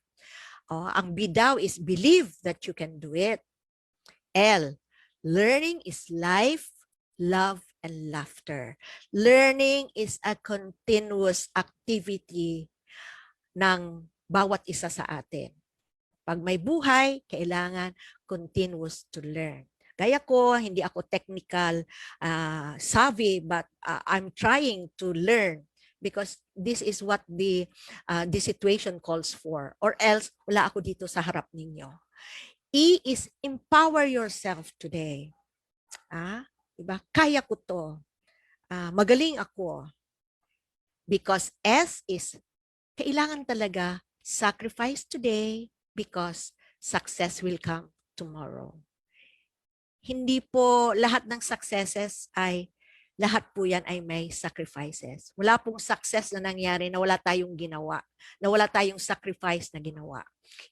Ang B daw is believe that you can do it. L, learning is life, love, and laughter. Learning is a continuous activity ng bawat isa sa atin. Pag may buhay, kailangan continuous to learn. Gaya ko, hindi ako technical savvy, but I'm trying to learn because this is what the situation calls for. Or else, wala ako dito sa harap ninyo. E is empower yourself today. Diba? Kaya ko to. Magaling ako. Because S is kailangan talaga sacrifice today because success will come tomorrow. Hindi po lahat ng successes lahat po yan ay may sacrifices. Wala pong success na nangyari na wala tayong ginawa, na wala tayong sacrifice na ginawa.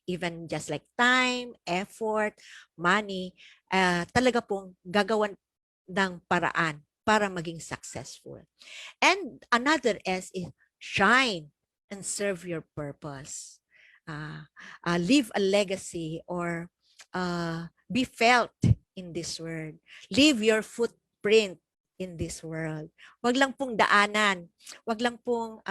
Even just like time, effort, money, talaga pong gagawan ng paraan para maging successful. And another S is shine and serve your purpose. Leave a legacy or be felt in this world. Leave your footprint in this world. Wag lang pong daanan. Wag lang pong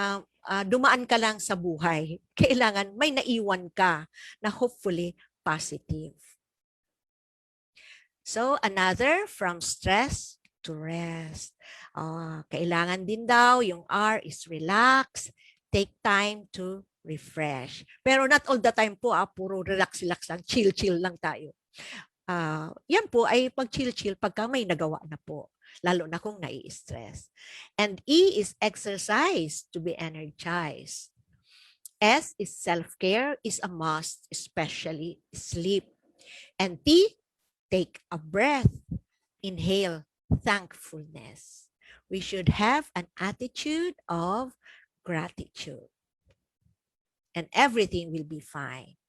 dumaan ka lang sa buhay. Kailangan may naiwan ka na hopefully positive. So another, from stress to rest. Kailangan din daw, yung R is relax, take time to refresh. Pero not all the time po, puro relax-relax lang, chill-chill lang tayo. Yan po ay pag chill-chill pagka may nagawa na po, lalo na kung nai-stress. And E is exercise to be energized. S is self-care, is a must, especially sleep. And T, take a breath, inhale thankfulness. We should have an attitude of gratitude. And everything will be fine.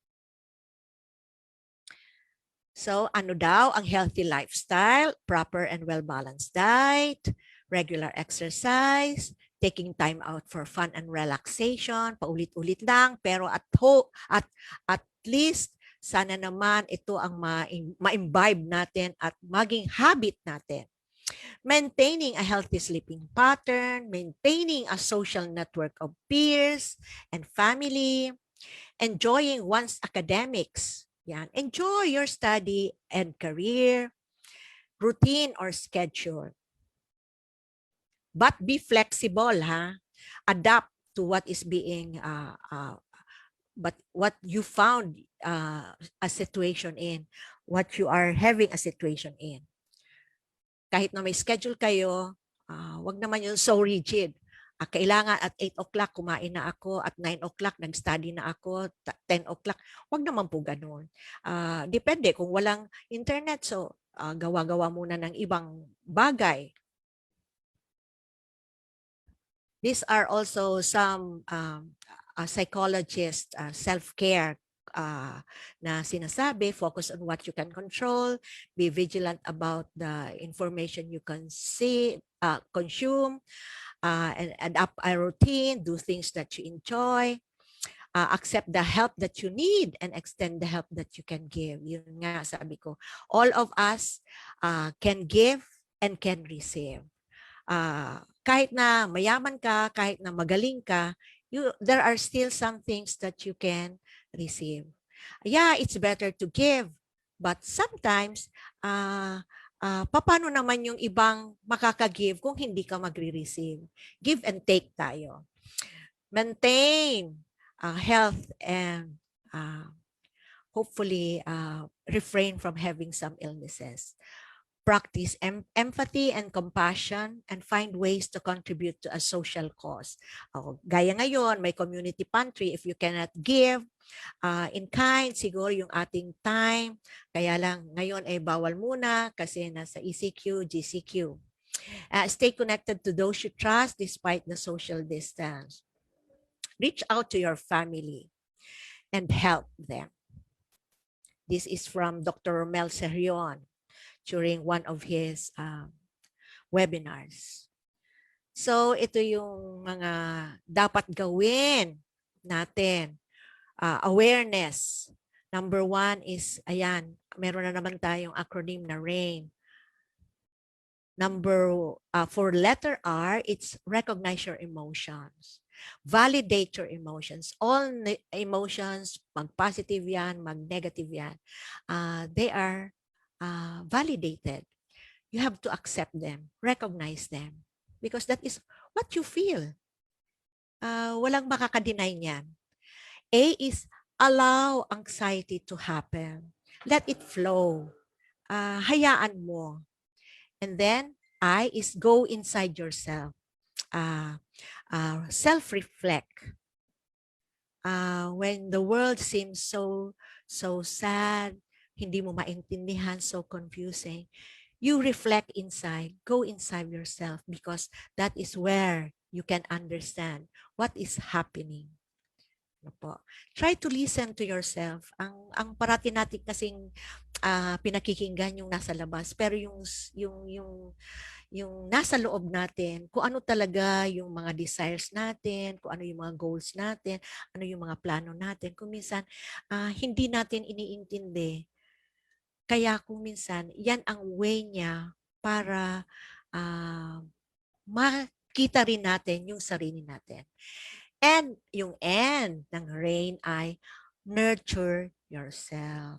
So, ano daw ang healthy lifestyle? Proper and well-balanced diet, regular exercise, taking time out for fun and relaxation, paulit-ulit lang, pero at least sana naman ito ang ma-imbibe natin at maging habit natin. Maintaining a healthy sleeping pattern, maintaining a social network of peers and family, enjoying one's academics. Yan. Enjoy your study and career, routine or schedule. But be flexible, ha? Adapt to what is being, but what you found a situation in, what you are having a situation in. Kahit na may schedule kayo, wag naman yung so rigid. Kailangan at 8 o'clock kumain na ako, at 9 o'clock nag-study na ako, 10 o'clock. Wag naman po ganun. Depende kung walang internet, so gawa-gawa muna ng ibang bagay. These are also some psychologist self-care na sinasabi, focus on what you can control, be vigilant about the information you can see, consume, and adapt a routine, do things that you enjoy, accept the help that you need and extend the help that you can give. Yun nga sabi ko, all of us can give and can receive. Kahit na mayaman ka, kahit na magaling ka, there are still some things that you can receive. Yeah, it's better to give, but sometimes, paano naman yung ibang makaka-give kung hindi ka magre-receive? Give and take tayo. Maintain health and hopefully refrain from having some illnesses. Practice empathy and compassion and find ways to contribute to a social cause. Gaya ngayon, may community pantry. If you cannot give in kind, siguro yung ating time, kaya lang ngayon ay bawal muna kasi nasa ECQ, GCQ. Stay connected to those you trust despite the social distance. Reach out to your family and help them. This is from Dr. Romel Serion during one of his webinars. So, ito yung mga dapat gawin natin. Awareness. Number 1 is, ayan, meron na naman tayong acronym na RAIN. For letter R, it's recognize your emotions. Validate your emotions. All emotions, mag-positive yan, mag-negative yan, they are validated. You have to accept them, recognize them, because that is what you feel. Walang makaka-deny niyan. A is allow anxiety to happen. Let it flow. Hayaan mo. And then I is go inside yourself. Self-reflect. When the world seems so sad, hindi mo maintindihan, so confusing, you reflect inside, go inside yourself, because that is where you can understand what is happening. Try to listen to yourself. Ang parati natin kasing pinakikinggan yung nasa labas, pero yung nasa loob natin, kung ano talaga yung mga desires natin, kung ano yung mga goals natin, ano yung mga plano natin, kung minsan hindi natin iniintindi. Kaya kung minsan, yan ang way niya para makita rin natin yung sarili natin. And yung N ng RAIN ay nurture yourself.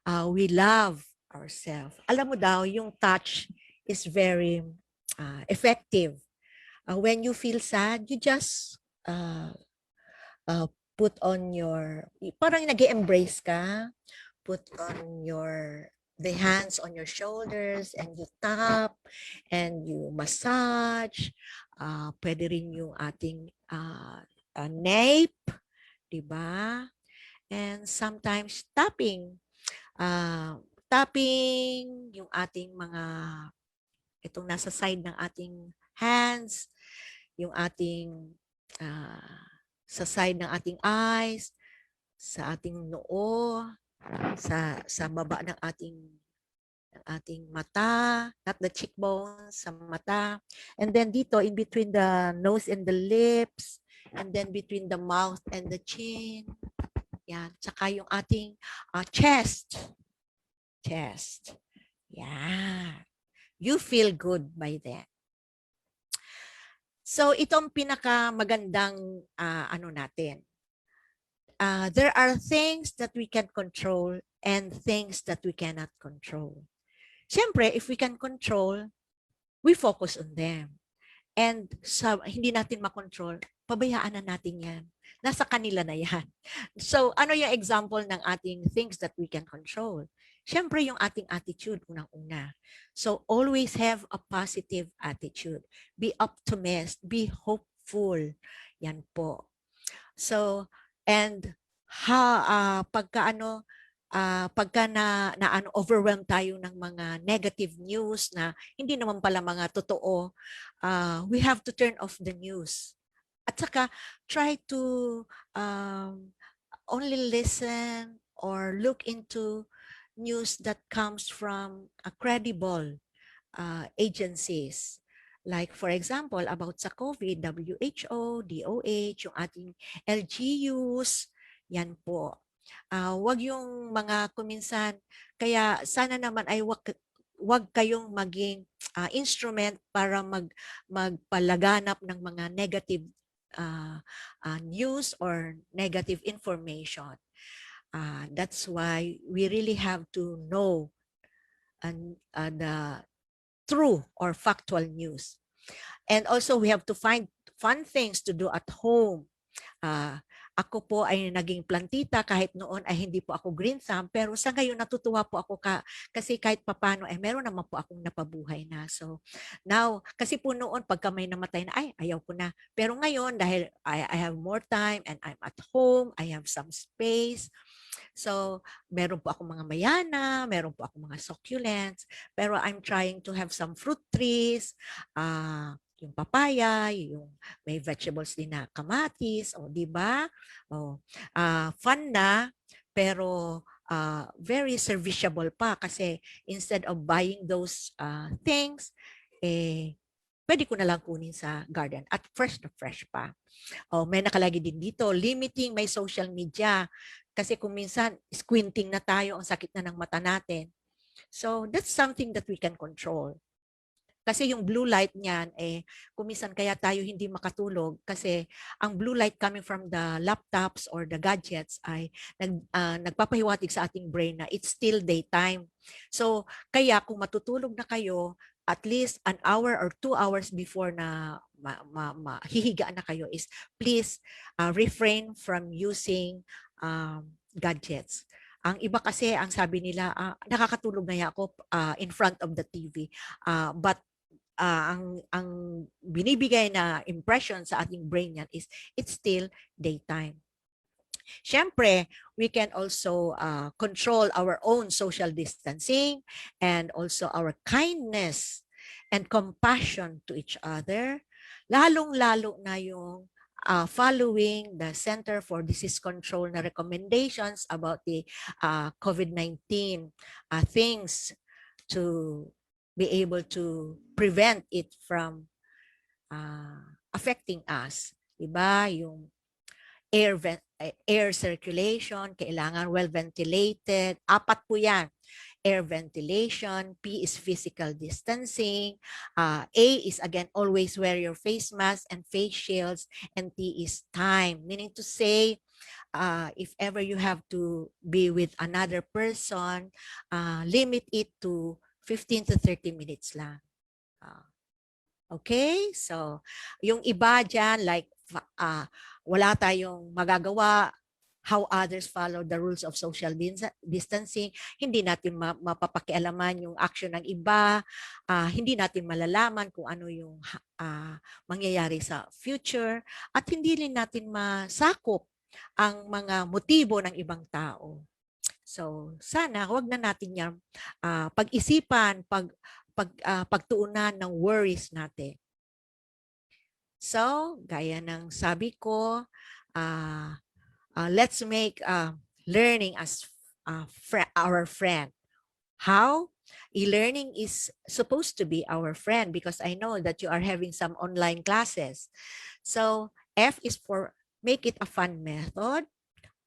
We love ourselves. Alam mo daw, yung touch is very effective. When you feel sad, you just uh, put on your, parang nag-embrace ka, put on the hands on your shoulders and you tap and you massage. Pwede rin yung ating nape, di ba? And sometimes tapping. Tapping yung ating mga, itong nasa side ng ating hands, yung ating sa side ng ating eyes, sa ating noo, sa baba ng ating mata, not the cheekbones, sa mata. And then dito, in between the nose and the lips, and then between the mouth and the chin. Yan. Tsaka yung ating chest. Chest. Yeah. You feel good by then. So, itong pinakamagandang natin. There are things that we can control and things that we cannot control. Siyempre, if we can control, we focus on them. And hindi natin makontrol, pabayaan na natin yan. Nasa kanila na yan. So, ano yung example ng ating things that we can control? Siyempre, yung ating attitude, unang-una. So, always have a positive attitude. Be optimist. Be hopeful. Yan po. So, and pagka overwhelmed tayo ng mga negative news na hindi naman pala mga totoo, we have to turn off the news. At saka, try to only listen or look into news that comes from a credible agencies. Like, for example, about sa COVID, WHO, DOH, yung ating LGUs, yan po. Wag yung mga kuminsan, kaya sana naman ay wag kayong maging instrument para magpalaganap ng mga negative news or negative information. That's why we really have to know the true or factual news. And also, we have to find fun things to do at home. Ako po ay naging plantita kahit noon ay hindi po ako green thumb, pero sa ngayon natutuwa po ako kasi kahit papano ay meron naman po akong napabuhay na. So now, kasi po noon pagka may namatay na, ay ayaw ko na. Pero ngayon dahil I have more time and I'm at home, I have some space. So, meron po akong mga mayana, meron po akong mga succulents, pero I'm trying to have some fruit trees, yung papaya, yung may vegetables din na kamatis, o di ba? Fun na, pero very serviceable pa kasi instead of buying those things, pwede ko na lang kunin sa garden at fresh na fresh pa. May nakalagay din dito, limiting my social media. Kasi kung minsan, squinting na tayo, ang sakit na ng mata natin. So, that's something that we can control. Kasi yung blue light niyan, kung minsan kaya tayo hindi makatulog kasi ang blue light coming from the laptops or the gadgets ay nagpapahiwatig sa ating brain na it's still daytime. So, kaya kung matutulog na kayo, at least an hour or 2 hours before na hihigaan na kayo is please refrain from using gadgets. Ang iba kasi, ang sabi nila, nakakatulog na ako in front of the TV. But ang binibigay na impression sa ating brain yan is it's still daytime. Siyempre, we can also control our own social distancing and also our kindness and compassion to each other. Lalong-lalo na yung following the Center for Disease Control na recommendations about the COVID-19 things to be able to prevent it from affecting us. Diba? Yung air circulation, kailangan well ventilated. 4 po yan. Air ventilation, P is physical distancing, A is again always wear your face mask and face shields, and T is time, meaning to say If ever you have to be with another person, limit it to 15 to 30 minutes lang. Okay? So, yung iba dyan, like, wala tayong magagawa, how others follow the rules of social distancing, hindi natin mapapakialaman yung action ng iba, hindi natin malalaman kung ano yung mangyayari sa future, at hindi rin natin masakop ang mga motibo ng ibang tao. So, sana wag na natin yan pag-isipan, pagtuunan ng worries natin. So, gaya ng sabi ko, let's make learning as our friend. How? E-learning is supposed to be our friend because I know that you are having some online classes. So, F is for make it a fun method.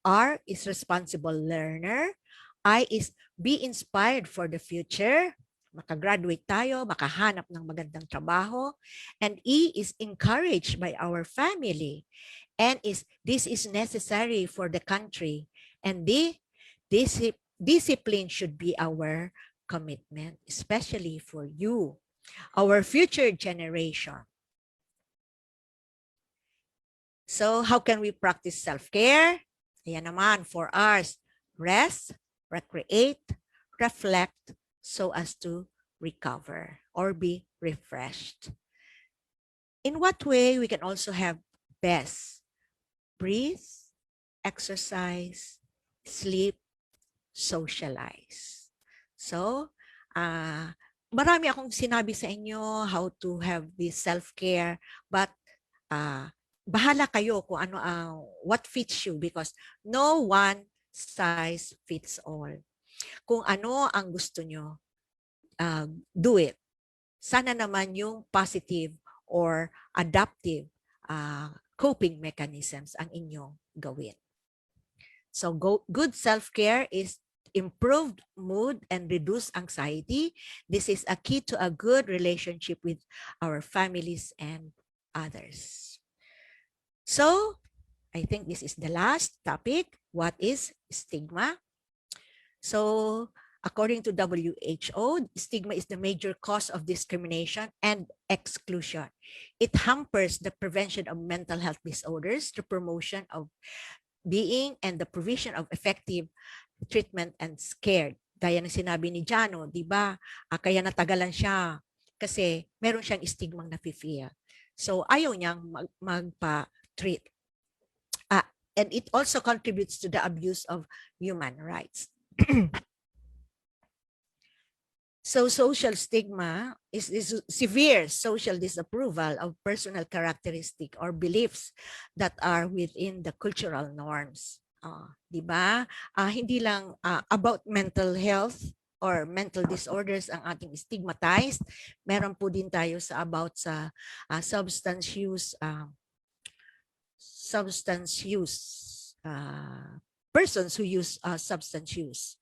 R is responsible learner. I is be inspired for the future. Makagraduate tayo, makahanap ng magandang trabaho. And E is encouraged by our family. N is this is necessary for the country. And D, discipline should be our commitment, especially for you, our future generation. So how can we practice self-care? Ayan naman, 4 R's. Rest, recreate, reflect, so as to recover or be refreshed. In what way we can also have best? Breathe, exercise, sleep, socialize. So, marami akong sinabi sa inyo how to have this self-care, but bahala kayo kung ano what fits you because no one size fits all. Kung ano ang gusto nyo, do it. Sana naman yung positive or adaptive coping mechanisms ang inyong gawin. So good self-care is improved mood and reduced anxiety. This is a key to a good relationship with our families and others. So, I think this is the last topic. What is stigma? So, according to WHO, stigma is the major cause of discrimination and exclusion. It hampers the prevention of mental health disorders, the promotion of being, and the provision of effective treatment and care. Gaya ng sinabi ni Jano, di ba? Kaya natagalan siya kasi meron siyang stigmang nafe-feel. So, ayaw niyang magpa-treat. And it also contributes to the abuse of human rights. So social stigma is severe social disapproval of personal characteristic or beliefs that are within the cultural norms. Di ba? Hindi lang about mental health or mental disorders ang ating stigmatized. Meron po din tayo sa about sa substance use, persons who use substance use.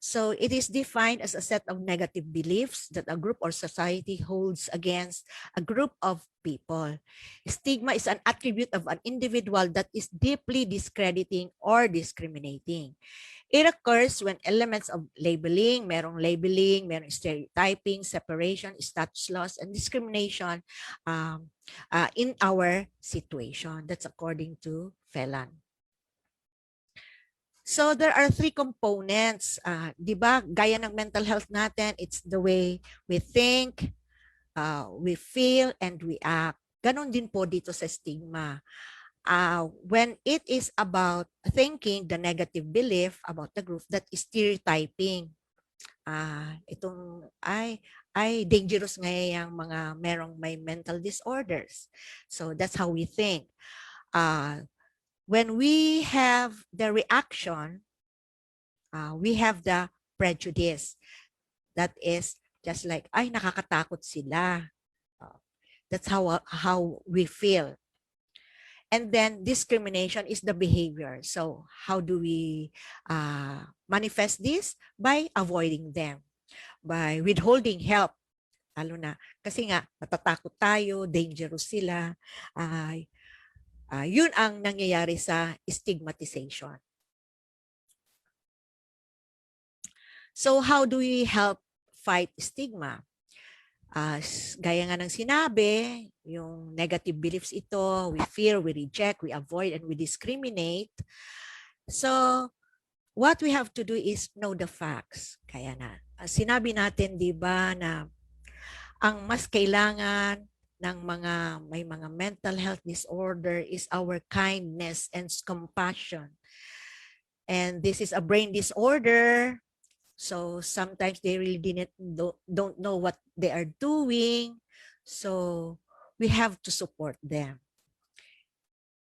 So it is defined as a set of negative beliefs that a group or society holds against a group of people. Stigma is an attribute of an individual that is deeply discrediting or discriminating. It occurs when elements of labeling, merong stereotyping, separation, status loss, and discrimination in our situation. That's according to Phelan. So there are 3 components, di ba? Gaya ng mental health natin, it's the way we think, we feel, and we act. Ganon din po dito sa stigma. When it is about thinking the negative belief about the group, that is stereotyping. Itong ay dangerous ngayang mga may mental disorders. So that's how we think. When we have the reaction, we have the prejudice. That is just like, ay, nakakatakot sila. That's how we feel. And then discrimination is the behavior. So how do we manifest this? By avoiding them, by withholding help. Lalo na, kasi nga, natatakot tayo, dangerous sila. Yun ang nangyayari sa stigmatization. So how do we help fight stigma? Gaya nga ng sinabi, yung negative beliefs ito, we fear, we reject, we avoid, and we discriminate. So what we have to do is know the facts. Kaya na, sinabi natin, di ba, na ang mas kailangan ng may mga mental health disorder is our kindness and compassion. And this is a brain disorder. So sometimes they really don't know what they are doing. So we have to support them.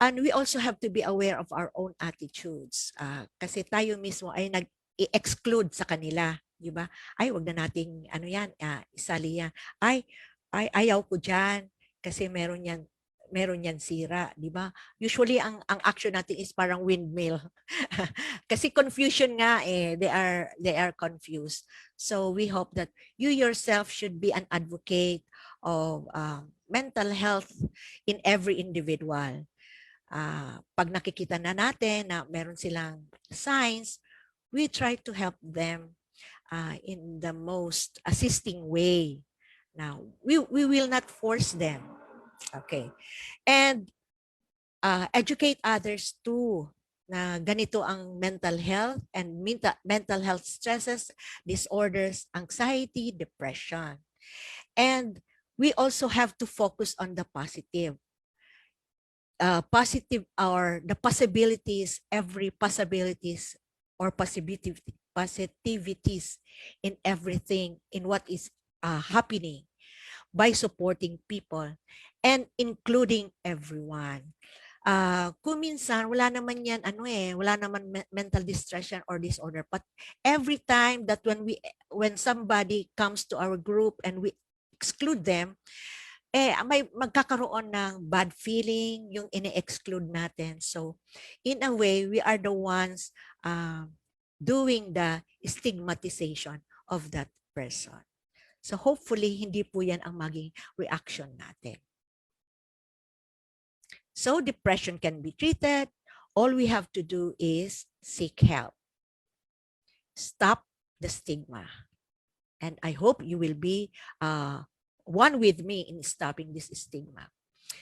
And we also have to be aware of our own attitudes. Kasi tayo mismo ay nag-exclude sa kanila. Di ba? Ay, wag na nating, ano yan, isali yan. Ay, ayaw ko dyan kasi meron yan sira, di ba? Usually, ang action natin is parang windmill. Kasi confusion nga they are confused. So we hope that you yourself should be an advocate of mental health in every individual. Pag nakikita na natin na meron silang signs, we try to help them in the most assisting way. Now, we will not force them. Okay. And educate others too na ganito ang mental health and mental health stresses, disorders, anxiety, depression. And we also have to focus on the positive. Positive or the possibilities, every possibilities or positivities in everything, in what is happening, by supporting people and including everyone. Kung minsan wala naman yan wala naman mental distress or disorder, but every time that when somebody comes to our group and we exclude them, may magkakaroon ng bad feeling yung ine-exclude natin. So in a way, we are the ones doing the stigmatization of that person. So hopefully, hindi po yan ang maging reaction natin. So depression can be treated. All we have to do is seek help. Stop the stigma. And I hope you will be one with me in stopping this stigma.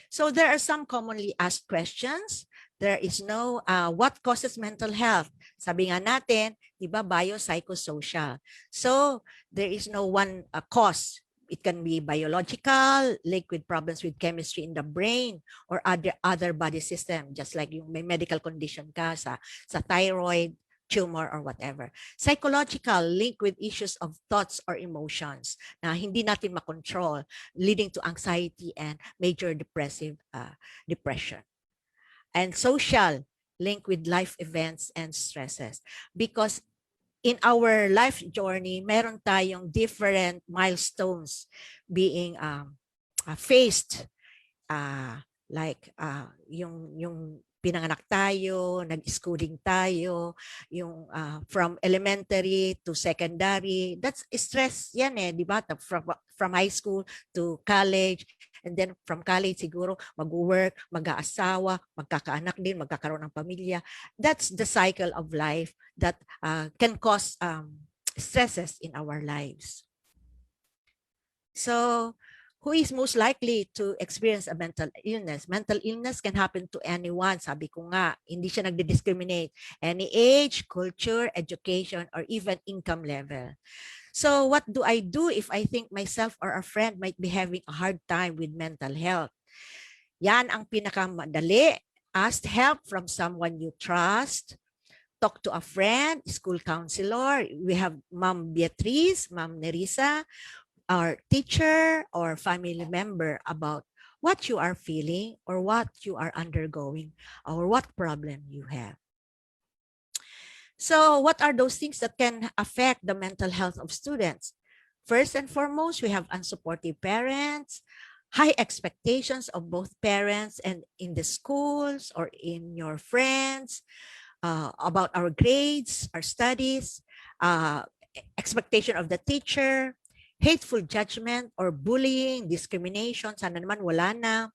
So there are some commonly asked questions. There is no, what causes mental health? Sabi nga natin, di ba, biopsychosocial. So there is no one cause. It can be biological, linked with problems with chemistry in the brain or other body system, just like yung may medical condition ka sa thyroid, tumor, or whatever. Psychological, linked with issues of thoughts or emotions na hindi natin makontrol, leading to anxiety and major depression. And social, linked with life events and stresses. Because in our life journey, meron tayong different milestones being faced, like yung pinanganak tayo, nag-schooling tayo, yung from elementary to secondary, that's stress yan di ba? From high school to college, and then from college siguro mag-work, mag-aasawa, magkakaanak din, magkakaroon ng pamilya. That's the cycle of life that can cause stresses in our lives. So, who is most likely to experience a mental illness? Mental illness can happen to anyone. Sabi ko nga, hindi siya nagdi-discriminate. Any age, culture, education, or even income level. So what do I do if I think myself or a friend might be having a hard time with mental health? Yan ang pinakamadali. Ask help from someone you trust. Talk to a friend, school counselor. We have Ma'am Beatrice, Ma'am Nerissa, our teacher or family member about what you are feeling or what you are undergoing or what problem you have. So what are those things that can affect the mental health of students? First and foremost, we have unsupportive parents, high expectations of both parents and in the schools or in your friends about our grades, our studies, expectation of the teacher, hateful judgment or bullying, discrimination, sana naman wala na.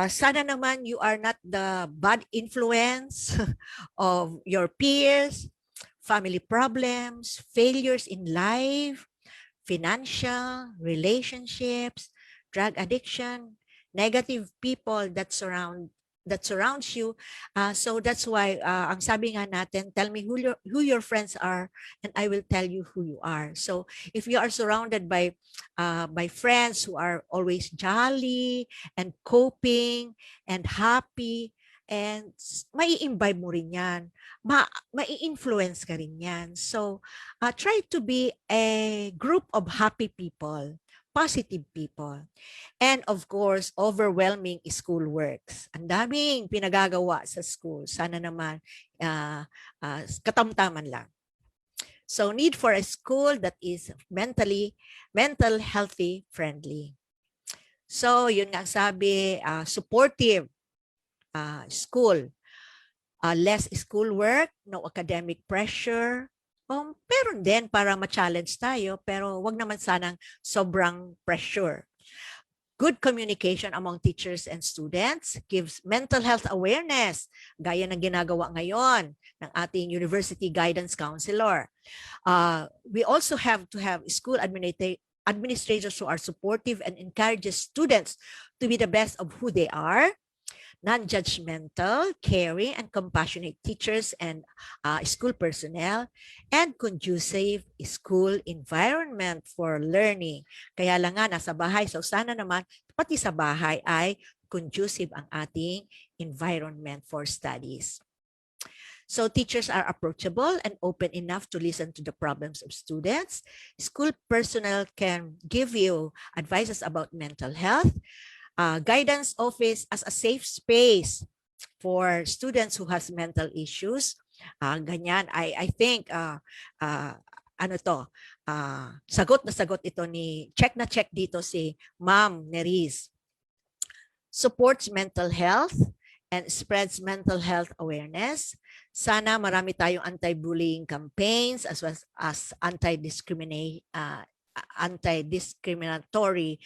Sana naman you are not the bad influence of your peers, family problems, failures in life, financial, relationships, drug addiction, negative people that surrounds you. So that's why ang sabi nga natin, tell me who your friends are and I will tell you who you are. So if you are surrounded by friends who are always jolly and coping and happy, and mai-imbibe mo rin yan. Mai-influence ka rin yan. So try to be a group of happy people, positive people. And of course, overwhelming school works. Ang daming pinagagawa sa school. Sana naman katamtaman lang. So need for a school that is mental healthy friendly. So yun nga sabi, supportive school. Less schoolwork, no academic pressure. Pero din para ma-challenge tayo, pero wag naman sanang sobrang pressure. Good communication among teachers and students gives mental health awareness, gaya ng ginagawa ngayon ng ating university guidance counselor. We also have to have school administrators who are supportive and encourages students to be the best of who they are. Non-judgmental, caring, and compassionate teachers and school personnel, and conducive school environment for learning. Kaya lang nga, nasa bahay. So sana naman, pati sa bahay ay conducive ang ating environment for studies. So teachers are approachable and open enough to listen to the problems of students. School personnel can give you advices about mental health. Guidance office as a safe space for students who has mental issues. Ganyan, I think, sagot na sagot ito check na check dito si Ma'am Neris. Supports mental health and spreads mental health awareness. Sana marami tayong anti-bullying campaigns as well as anti-discriminatory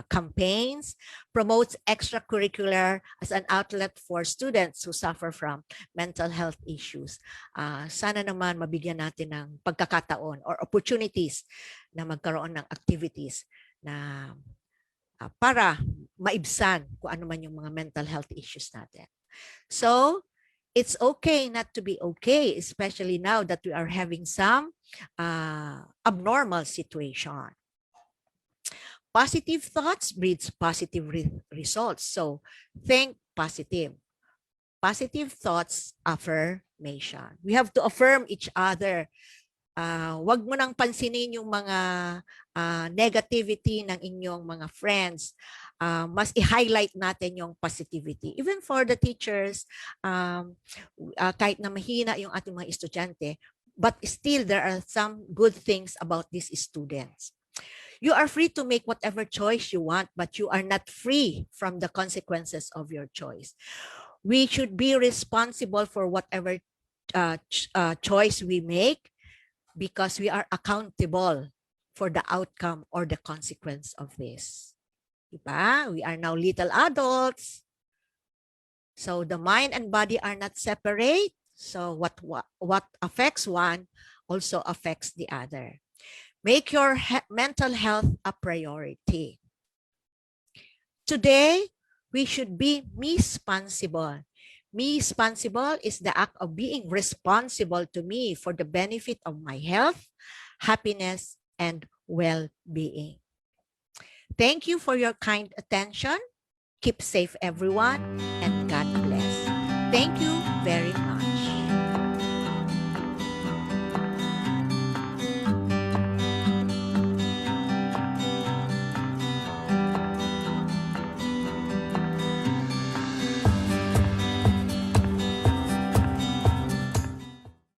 campaigns, promotes extracurricular as an outlet for students who suffer from mental health issues. Sana naman mabigyan natin ng pagkakataon or opportunities na magkaroon ng activities na para maibsan kung ano man yung mga mental health issues natin. So, it's okay not to be okay, especially now that we are having some abnormal situation. Positive thoughts breeds positive results. So think positive. Positive thoughts, affirmation. We have to affirm each other. Wag mo nang pansinin yung mga negativity ng inyong mga friends. Mas i-highlight natin yung positivity. Even for the teachers, kahit na mahina yung ating mga estudyante, but still there are some good things about these students. You are free to make whatever choice you want, but you are not free from the consequences of your choice. We should be responsible for whatever choice we make because we are accountable for the outcome or the consequence of this. Diba? We are now little adults. So the mind and body are not separate. So what affects one also affects the other. Make your mental health a priority. Today, we should be responsible. Responsible is the act of being responsible to me for the benefit of my health, happiness, and well-being. Thank you for your kind attention. Keep safe, everyone, and God bless. Thank you very much.